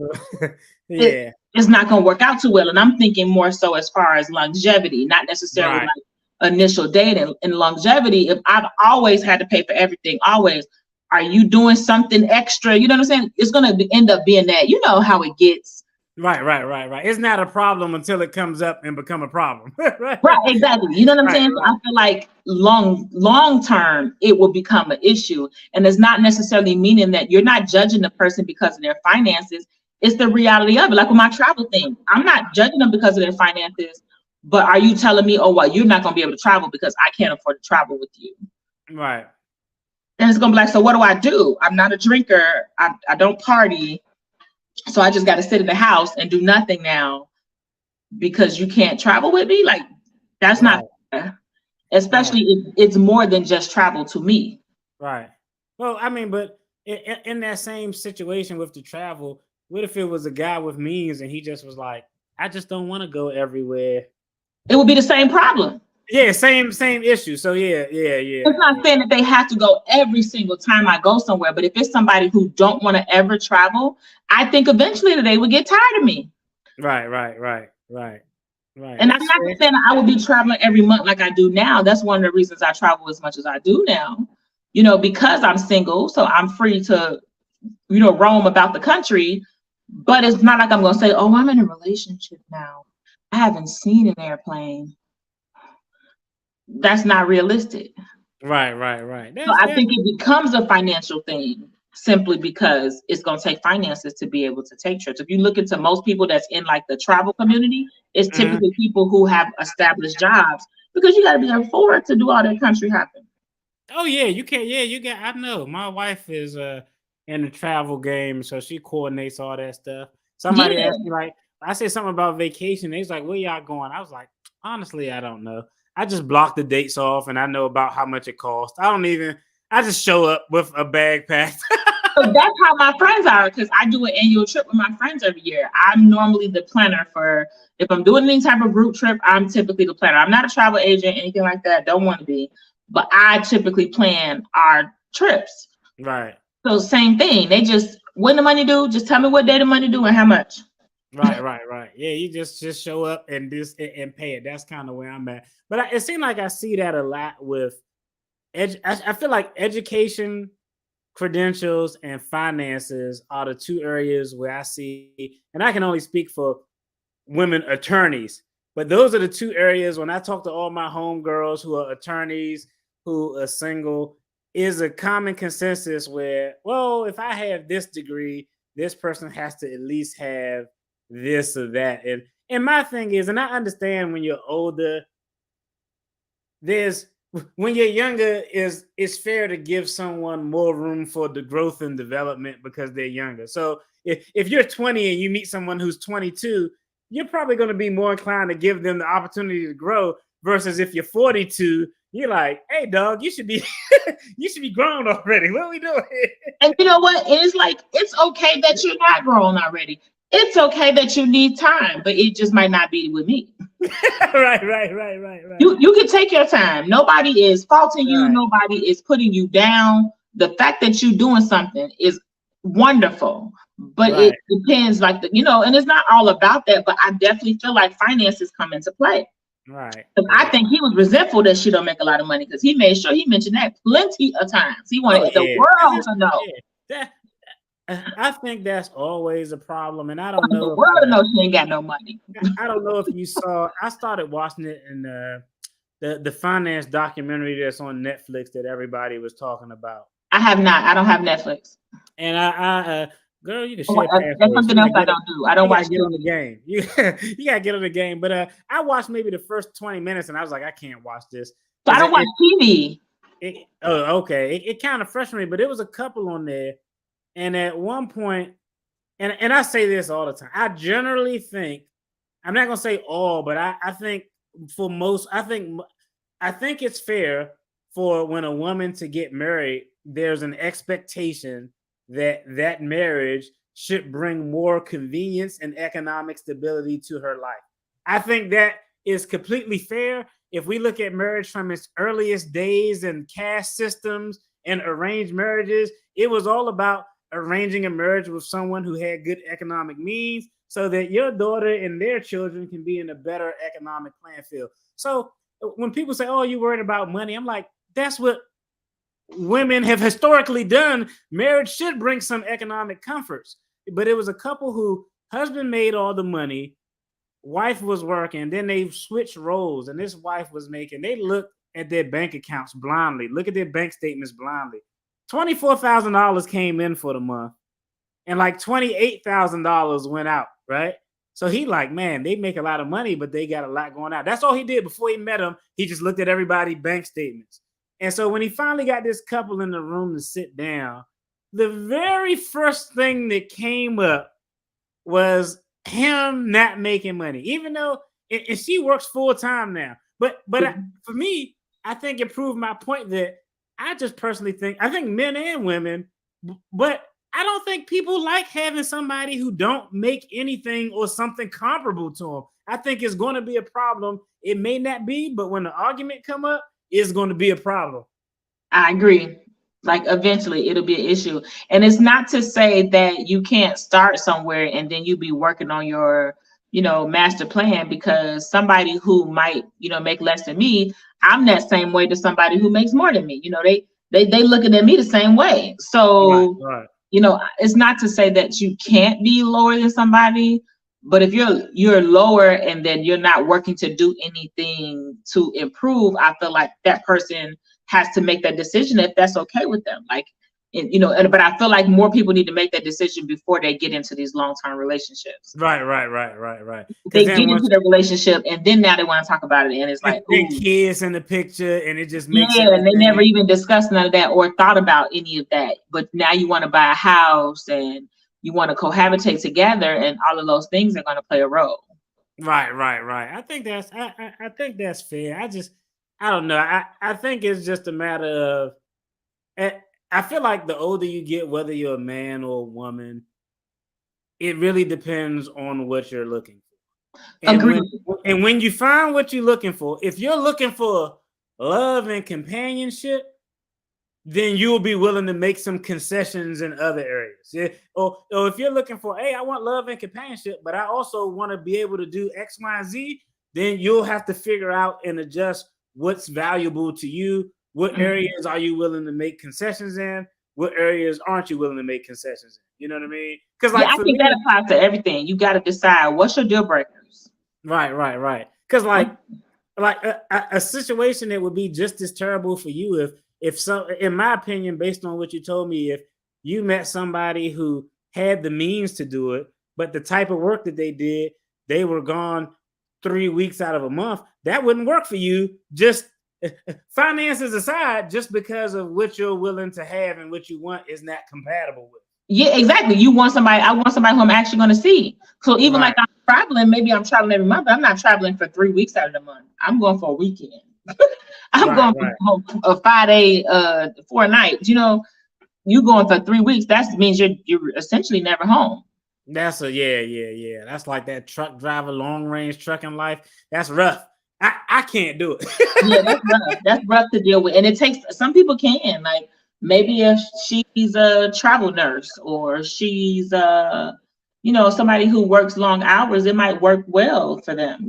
it's not going to work out too well. And I'm thinking more so as far as longevity, not necessarily like initial dating. And longevity, if I've always had to pay for everything, always, are you doing something extra? You know what I'm saying? It's going to end up being that. You know how it gets. Right. It's not a problem until it comes up and become a problem. Right, exactly. You know what I'm saying? So I feel like long term, it will become an issue. And it's not necessarily meaning that you're not judging the person because of their finances. It's the reality of it. Like with my travel thing, I'm not judging them because of their finances, but are you telling me, oh, well, you're not going to be able to travel because I can't afford to travel with you? Right. And it's going to be like, so what do? I'm not a drinker. I don't party. So I just got to sit in the house and do nothing now. because you can't travel with me. Like, that's Right. not fair. Especially if it's more than just travel to me. Right. Well, I mean, but in that same situation with the travel, what if it was a guy with means and he just was like, I just don't want to go everywhere. It would be the same problem. Yeah, same issue. So yeah. It's not saying that they have to go every single time I go somewhere, but if it's somebody who don't want to ever travel, I think eventually they would get tired of me. Right. And That's I'm not fair. saying I would be traveling every month like I do now. That's one of the reasons I travel as much as I do now, you know, because I'm single. So I'm free to, you know, roam about the country. But it's not like I'm going to say, oh, I'm in a relationship now. I haven't seen an airplane. That's not realistic. Right. So I think it becomes a financial thing simply because it's going to take finances to be able to take trips. If you look into most people that's in like the travel community, it's typically people who have established jobs, because you got to be afford to do all that country hopping. Oh yeah, you can. Yeah, you get. I know. My wife is in the travel game, so she coordinates all that stuff. Somebody Yeah. asked me like, I said something about vacation. They was like, "Where y'all going?" I was like, "Honestly, I don't know. I just block the dates off, and I know about how much it costs. I don't even. I just show up with a bag packed." So that's how my friends are, because I do an annual trip with my friends every year. I'm normally the planner for, if I'm doing any type of group trip, I'm typically the planner. I'm not a travel agent, anything like that. Don't want to be, but I typically plan our trips. Right. So same thing. They just, when the money due, just tell me what day the money due and how much. Right. Yeah, you just show up and and pay it. That's kind of where I'm at. But it seems like I see that a lot with I feel like education, credentials, and finances are the two areas where I see, and I can only speak for women attorneys, but those are the two areas when I talk to all my homegirls who are attorneys, who are single, is a common consensus where, well, if I have this degree, this person has to at least have this or that. And my thing is, and I understand when you're older, there's when you're younger, is it's fair to give someone more room for the growth and development because they're younger. So if you're 20 and you meet someone who's 22, you're probably going to be more inclined to give them the opportunity to grow versus if you're 42, you're like, hey dog, you should be you should be grown already. What are we doing? And you know what? It's like, it's okay that you're not grown already. It's okay that you need time, but it just might not be with me. Right. You can take your time. Nobody is faulting you. Right. Nobody is putting you down. The fact that you're doing something is wonderful, but Right. it depends, like the, you know, and it's not all about that. But I definitely feel like finances come into play. Right. Because I think he was resentful that she don't make a lot of money, because he made sure he mentioned that plenty of times. He wanted the world to know. Yeah. I think that's always a problem, and I don't The know. world to know she ain't got no money. I don't know if you saw. I started watching it in the finance documentary that's on Netflix that everybody was talking about. I have not. I don't have Netflix. And I girl, you can Oh, share that's passwords. something else I don't do. I don't You gotta watch get on the TV. game. You gotta get on the game. But I watched maybe the first 20 minutes, and I was like, I can't watch this So I because don't watch TV. oh, okay. It kind of frustrated me, but it was a couple on there, and at one point, and I say this all the time. I generally think, I'm not gonna say all, but I think for most, I think it's fair for when a woman to get married, there's an expectation that that marriage should bring more convenience and economic stability to her life. I think that is completely fair. If we look at marriage from its earliest days and caste systems and arranged marriages, it was all about arranging a marriage with someone who had good economic means so that your daughter and their children can be in a better economic playing field. So when people say, oh, you worried about money, I'm like, that's what women have historically done. Marriage should bring some economic comforts. But it was a couple who husband made all the money, wife was working, then they switched roles, and this wife was making, they looked at their bank accounts blindly, look at their bank statements blindly. $24,000 came in for the month, and like $28,000 went out, right? So he like, man, they make a lot of money, but they got a lot going out. That's all he did before he met them. He just looked at everybody's bank statements. And so when he finally got this couple in the room to sit down, the very first thing that came up was him not making money, even though and she works full time now. But for me, I think it proved my point that I just personally think I think men and women, but I don't think people like having somebody who don't make anything or something comparable to them. I think it's going to be a problem. It may not be, but when the argument come up, it's going to be a problem. I agree. Like eventually it'll be an issue. And it's not to say that you can't start somewhere and then you be working on your, master plan, because somebody who might, make less than me, I'm that same way to somebody who makes more than me. They looking at me the same way. So, Right. It's not to say that you can't be lower than somebody, but if you're lower and then you're not working to do anything to improve, I feel like that person has to make that decision if that's okay with them. Like, but I feel like more people need to make that decision before they get into these long-term relationships. Right. They get into the relationship and then now they want to talk about it, and it's like, ooh, kids in the picture, and it just makes and they never even discussed none of that or thought about any of that. But now you want to buy a house and you want to cohabitate together, and all of those things are going to play a role. Right. I think that's I think that's fair. I don't know. I think it's just a matter of I feel like the older you get, whether you're a man or a woman, it really depends on what you're looking for. And when you find what you're looking for, if you're looking for love and companionship, then you'll be willing to make some concessions in other areas. Yeah. Or if you're looking for, hey, I want love and companionship, but I also want to be able to do X, Y, and Z, then you'll have to figure out and adjust what's valuable to you. What areas are you willing to make concessions in? What areas aren't you willing to make concessions in? You know what I mean? Because I think that applies to everything. You got to decide what's your deal breakers. Right. Because like a situation that would be just as terrible for you if so, in my opinion, based on what you told me, if you met somebody who had the means to do it, but the type of work that they did, they were gone 3 weeks out of a month, that wouldn't work for you. Just finances aside, just because of what you're willing to have and what you want is not compatible with. Yeah, exactly. I want somebody who I'm actually going to see. So even like I'm traveling, maybe I'm traveling every month, but I'm not traveling for 3 weeks out of the month. I'm going for a weekend. I'm going for a 5-day, 4 nights. You going for 3 weeks. That means you're essentially never home. That's yeah. That's like that truck driver, long range trucking life. That's rough. I can't do it. Yeah, that's rough. That's rough to deal with, and it takes. Some people can, like, maybe if she's a travel nurse or she's somebody who works long hours, it might work well for them.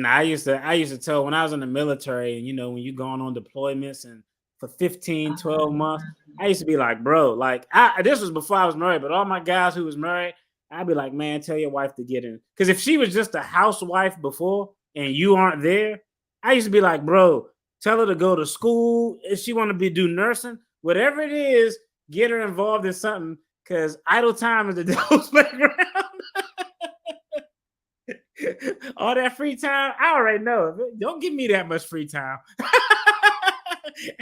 I used to tell when I was in the military, and when you're going on deployments and for 15, 12 months, I used to be like, bro, like this was before I was married, but all my guys who was married, I'd be like, man, tell your wife to get in. Because if she was just a housewife before and you aren't there, I used to be like, bro, tell her to go to school. If she want to do nursing, whatever it is, get her involved in something, because idle time is the devil's playground. All that free time, I already know. Don't give me that much free time.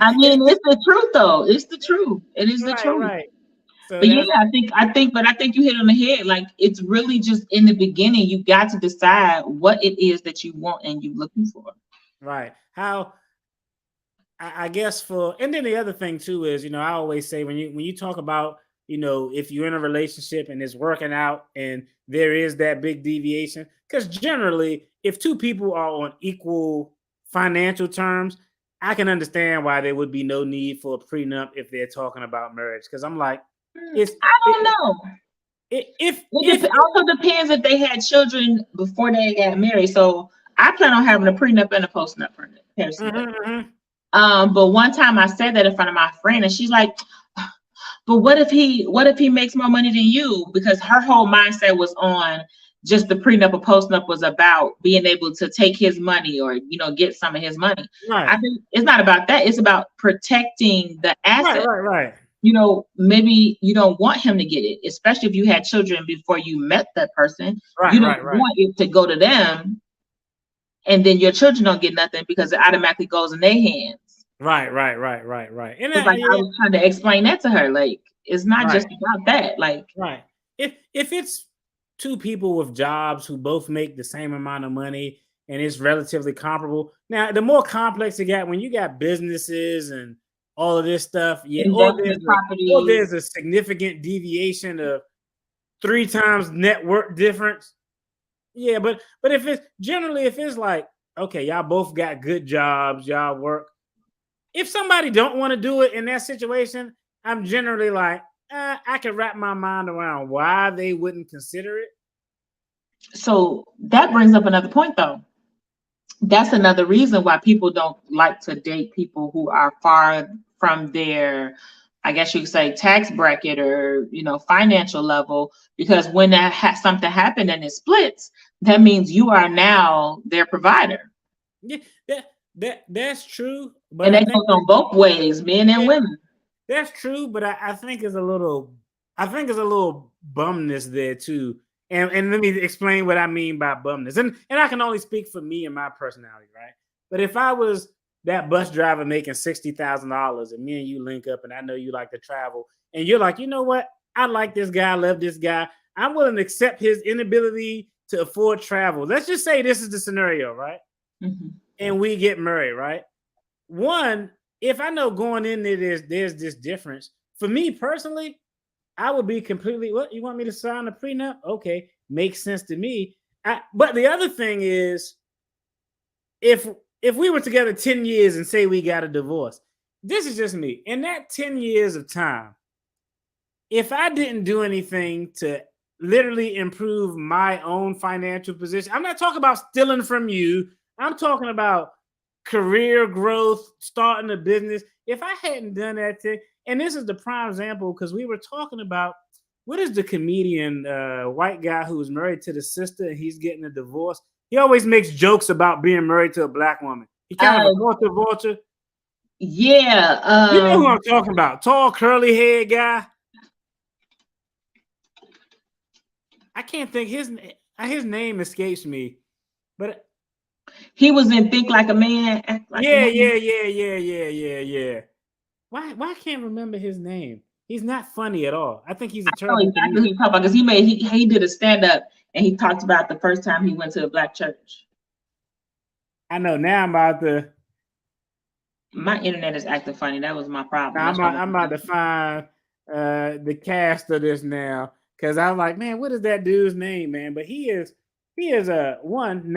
I mean, it's the truth, though. It's the truth. It is the truth. Right. So but yeah, I think you hit on the head. Like, it's really just in the beginning, you got to decide what it is that you want and you're looking for. Right. How I guess and then the other thing too is, I always say when you talk about, if you're in a relationship and it's working out and there is that big deviation, because generally if two people are on equal financial terms, I can understand why there would be no need for a prenup if they're talking about marriage. Because I'm like, I don't know. It also depends if they had children before they got married. So I plan on having a prenup and a postnup personally. But one time I said that in front of my friend, and she's like, "But what if he makes more money than you?" Because her whole mindset was on just the prenup or postnup was about being able to take his money or get some of his money. Right. I think it's not about that. It's about protecting the asset. Right. Maybe you don't want him to get it, especially if you had children before you met that person. You don't want it to go to them, and then your children don't get nothing because it automatically goes in their hands. Right. And I was trying to explain that to her. Like, it's not just about that. Like, if it's two people with jobs who both make the same amount of money and it's relatively comparable. Now, the more complex it got, when you got businesses and all of this stuff, yeah, Investment or properties. there's a significant deviation of 3 times net worth difference. Yeah, but if it's generally, if it's like, okay, y'all both got good jobs, y'all work. If somebody don't want to do it in that situation, I'm generally like, I can wrap my mind around why they wouldn't consider it. So that brings up another point, though. That's another reason why people don't like to date people who are far from their, I guess you could say, tax bracket or, financial level, because when something happened and it splits, that means you are now their provider. Yeah, that's true. But And I that think goes on both ways, men and women. that's true. But I think it's a little, bumness there too. And let me explain what I mean by bumness. And I can only speak for me and my personality, right? But if I was that bus driver making $60,000 and me and you link up and I know you like to travel and you're like, you know what? I like this guy, I love this guy. I'm willing to accept his inability to afford travel. Let's just say this is the scenario, right? Mm-hmm. And we get married, right? One, if I know going in there, there's this difference. For me personally, I would be completely, what, you want me to sign a prenup? Okay, makes sense to me. But the other thing is, if we were together 10 years and say we got a divorce, this is just me. In that 10 years of time, if I didn't do anything to literally improve my own financial position, I'm not talking about stealing from you. I'm talking about career growth, starting a business. If I hadn't done that thing, and this is the prime example because we were talking about what is the comedian white guy who was married to the sister and he's getting a divorce. He always makes jokes about being married to a black woman. He kind of a culture vulture. Yeah. You know who I'm talking about? Tall, curly haired guy. I can't think his name escapes me, but he was in Think Like a Man. Yeah. Why I can't remember his name? He's not funny at all. I think he's a terrible. I know exactly who you're talking about because he did a stand up and he talked about the first time he went to a black church. I know now. I'm about to. My internet is acting funny. That was my problem. I'm about to find the cast of this now because I'm like, man, what is that dude's name, man? But he is a one.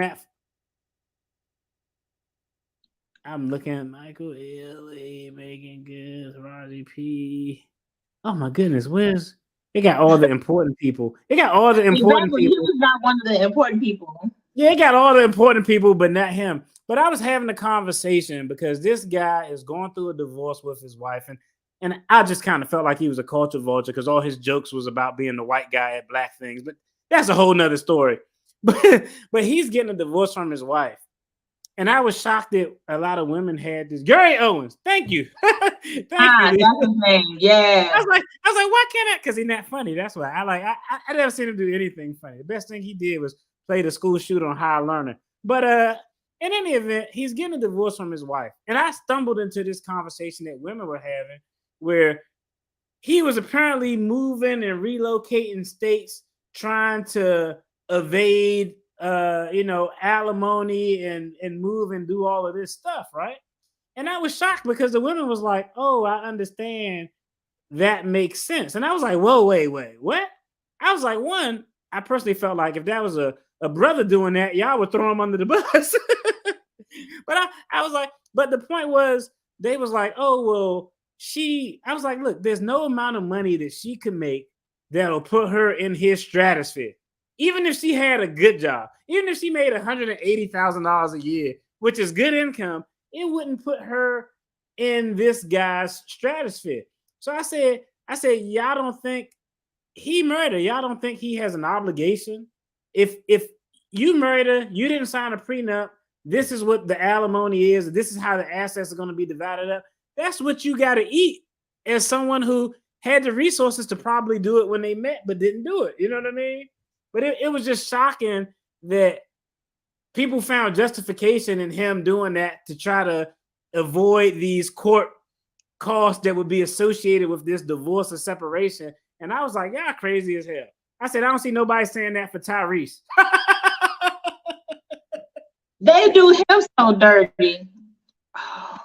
I'm looking at Michael Ealy, Megan Good, Raji P. Oh my goodness, they got all the important people. They got all the important people. He was not one of the important people. Yeah, they got all the important people, but not him. But I was having a conversation because this guy is going through a divorce with his wife, and I just kind of felt like he was a culture vulture because all his jokes was about being the white guy at black things. But that's a whole nother story. But he's getting a divorce from his wife. And I was shocked that a lot of women had this. Gary Owens, thank you. Thank you. That's his name. Yeah. I was like, why can't I? Because he's not funny. That's why I never seen him do anything funny. The best thing he did was play the school shooter on High Learner. But in any event, he's getting a divorce from his wife. And I stumbled into this conversation that women were having where he was apparently moving and relocating states, trying to evade alimony and move and do all of this stuff, right? And I was shocked because the women was like, oh, I understand. That makes sense. And I was like, whoa, wait, what? I was like, one, I personally felt like if that was a brother doing that, y'all would throw him under the bus. But I was like, but the point was, they was like, oh, well, I was like, look, there's no amount of money that she could make that'll put her in his stratosphere. Even if she had a good job, even if she made $180,000 a year, which is good income, it wouldn't put her in this guy's stratosphere. So I said, y'all don't think he married her? Y'all don't think he has an obligation? If you married her, you didn't sign a prenup. This is what the alimony is. This is how the assets are going to be divided up. That's what you got to eat as someone who had the resources to probably do it when they met, but didn't do it. You know what I mean? But it was just shocking that people found justification in him doing that to try to avoid these court costs that would be associated with this divorce or separation. And I was like, y'all crazy as hell. I said, I don't see nobody saying that for Tyrese. They do him so dirty. Oh,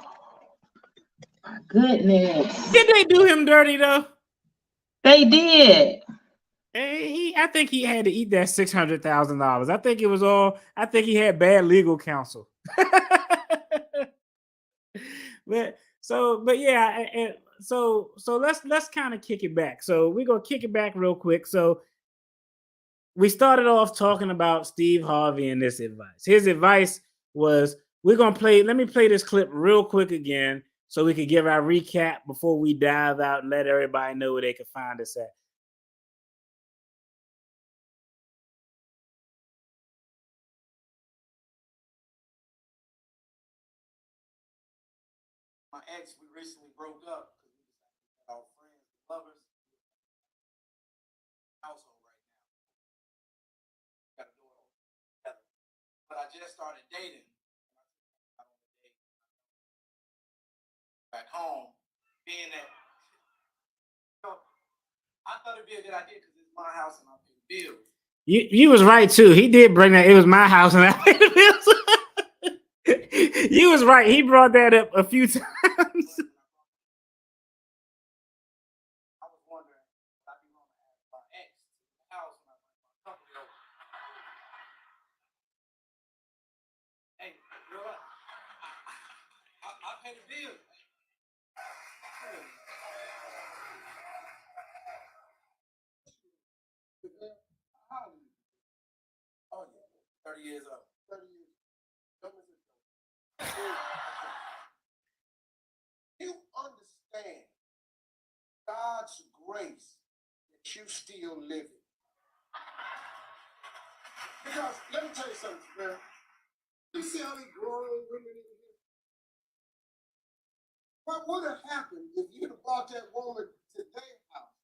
my goodness. Did they do him dirty though? They did. I think he had to eat that $600,000. I think it was all. I think he had bad legal counsel. but yeah, so let's kind of kick it back. So we're gonna kick it back real quick. So we started off talking about Steve Harvey and this advice. His advice was we're gonna play. Let me play this clip real quick again, so we could give our recap before we dive out and let everybody know where they can find us at. My ex, we recently broke up because we decided to our friends, lovers, household right now. Got to do it all together. But I just started dating. Back home, being that, I thought it'd be a good idea because it's my house and I pay the bills. You was right too. He did bring that. It was my house and I paid the bills. You was right. He brought that up a few times. I was wondering if I'd be wrong to ask my ex to the house and I bring my company over. Hey, girl, I pay the bills. Oh yeah, 30 years old. 30 years. You understand God's grace that you still living. Because let me tell you something, man. You see how they grown women in here? What would have happened if you'd have brought that woman to their house?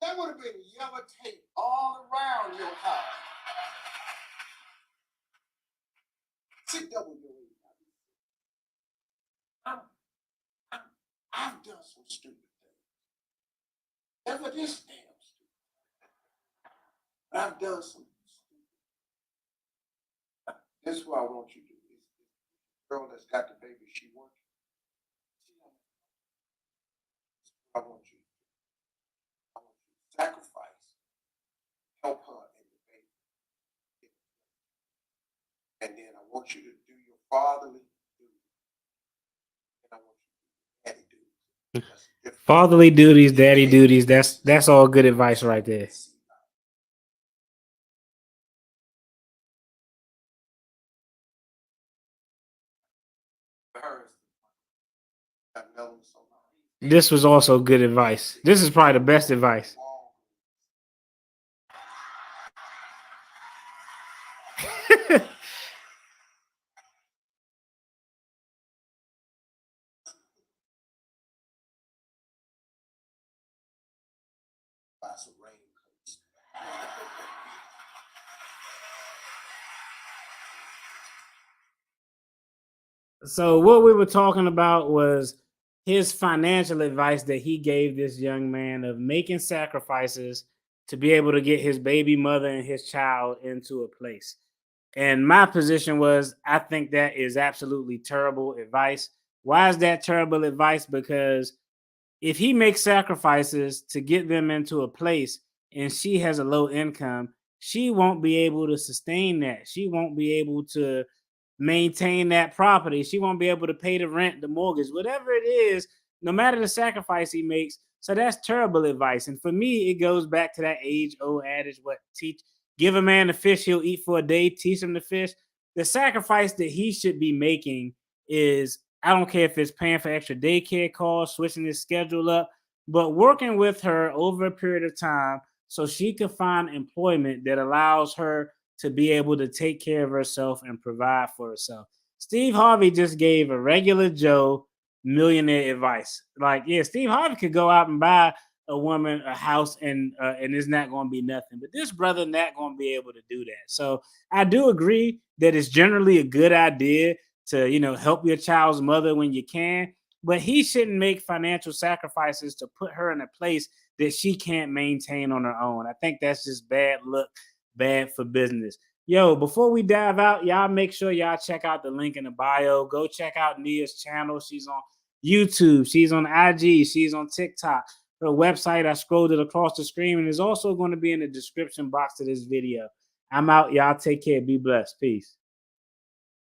That would have been yellow tape all around your house. Sit down with your I've done some stupid things. Never this damn stupid. But I've done some stupid. This is what I want you to do. This girl that's got the baby, she working. I want you to do. I want you to sacrifice, help her and the baby. And then I want you to do your fatherly duty. And I want you to do your daddy duty. Fatherly duties, daddy duties. That's all good advice right there. This was also good advice. This is probably the best advice. So what we were talking about was his financial advice that he gave this young man of making sacrifices to be able to get his baby mother and his child into a place. And my position was, I think that is absolutely terrible advice. Why is that terrible advice? Because if he makes sacrifices to get them into a place and she has a low income, she won't be able to sustain that. She won't be able to maintain that property. She won't be able to pay the rent, the mortgage, whatever it is, no matter the sacrifice he makes. So that's terrible advice. And for me, it goes back to that age-old adage, give a man a fish, he'll eat for a day, teach him to fish. The sacrifice that he should be making is, I don't care if it's paying for extra daycare costs, switching his schedule up, but working with her over a period of time so she can find employment that allows her to be able to take care of herself and provide for herself. Steve Harvey just gave a regular Joe millionaire advice. Like, yeah, Steve Harvey could go out and buy a woman a house and it's not going to be nothing. But this brother not going to be able to do that. So I do agree that it's generally a good idea to, help your child's mother when you can. but he shouldn't make financial sacrifices to put her in a place that she can't maintain on her own. I think that's just bad luck, bad for business. Yo, before we dive out, y'all make sure y'all check out the link in the bio. Go check out Nia's channel. She's on YouTube. She's on IG. She's on TikTok. Her website, I scrolled it across the screen, and is also going to be in the description box of this video. I'm out. Y'all take care. Be blessed. Peace.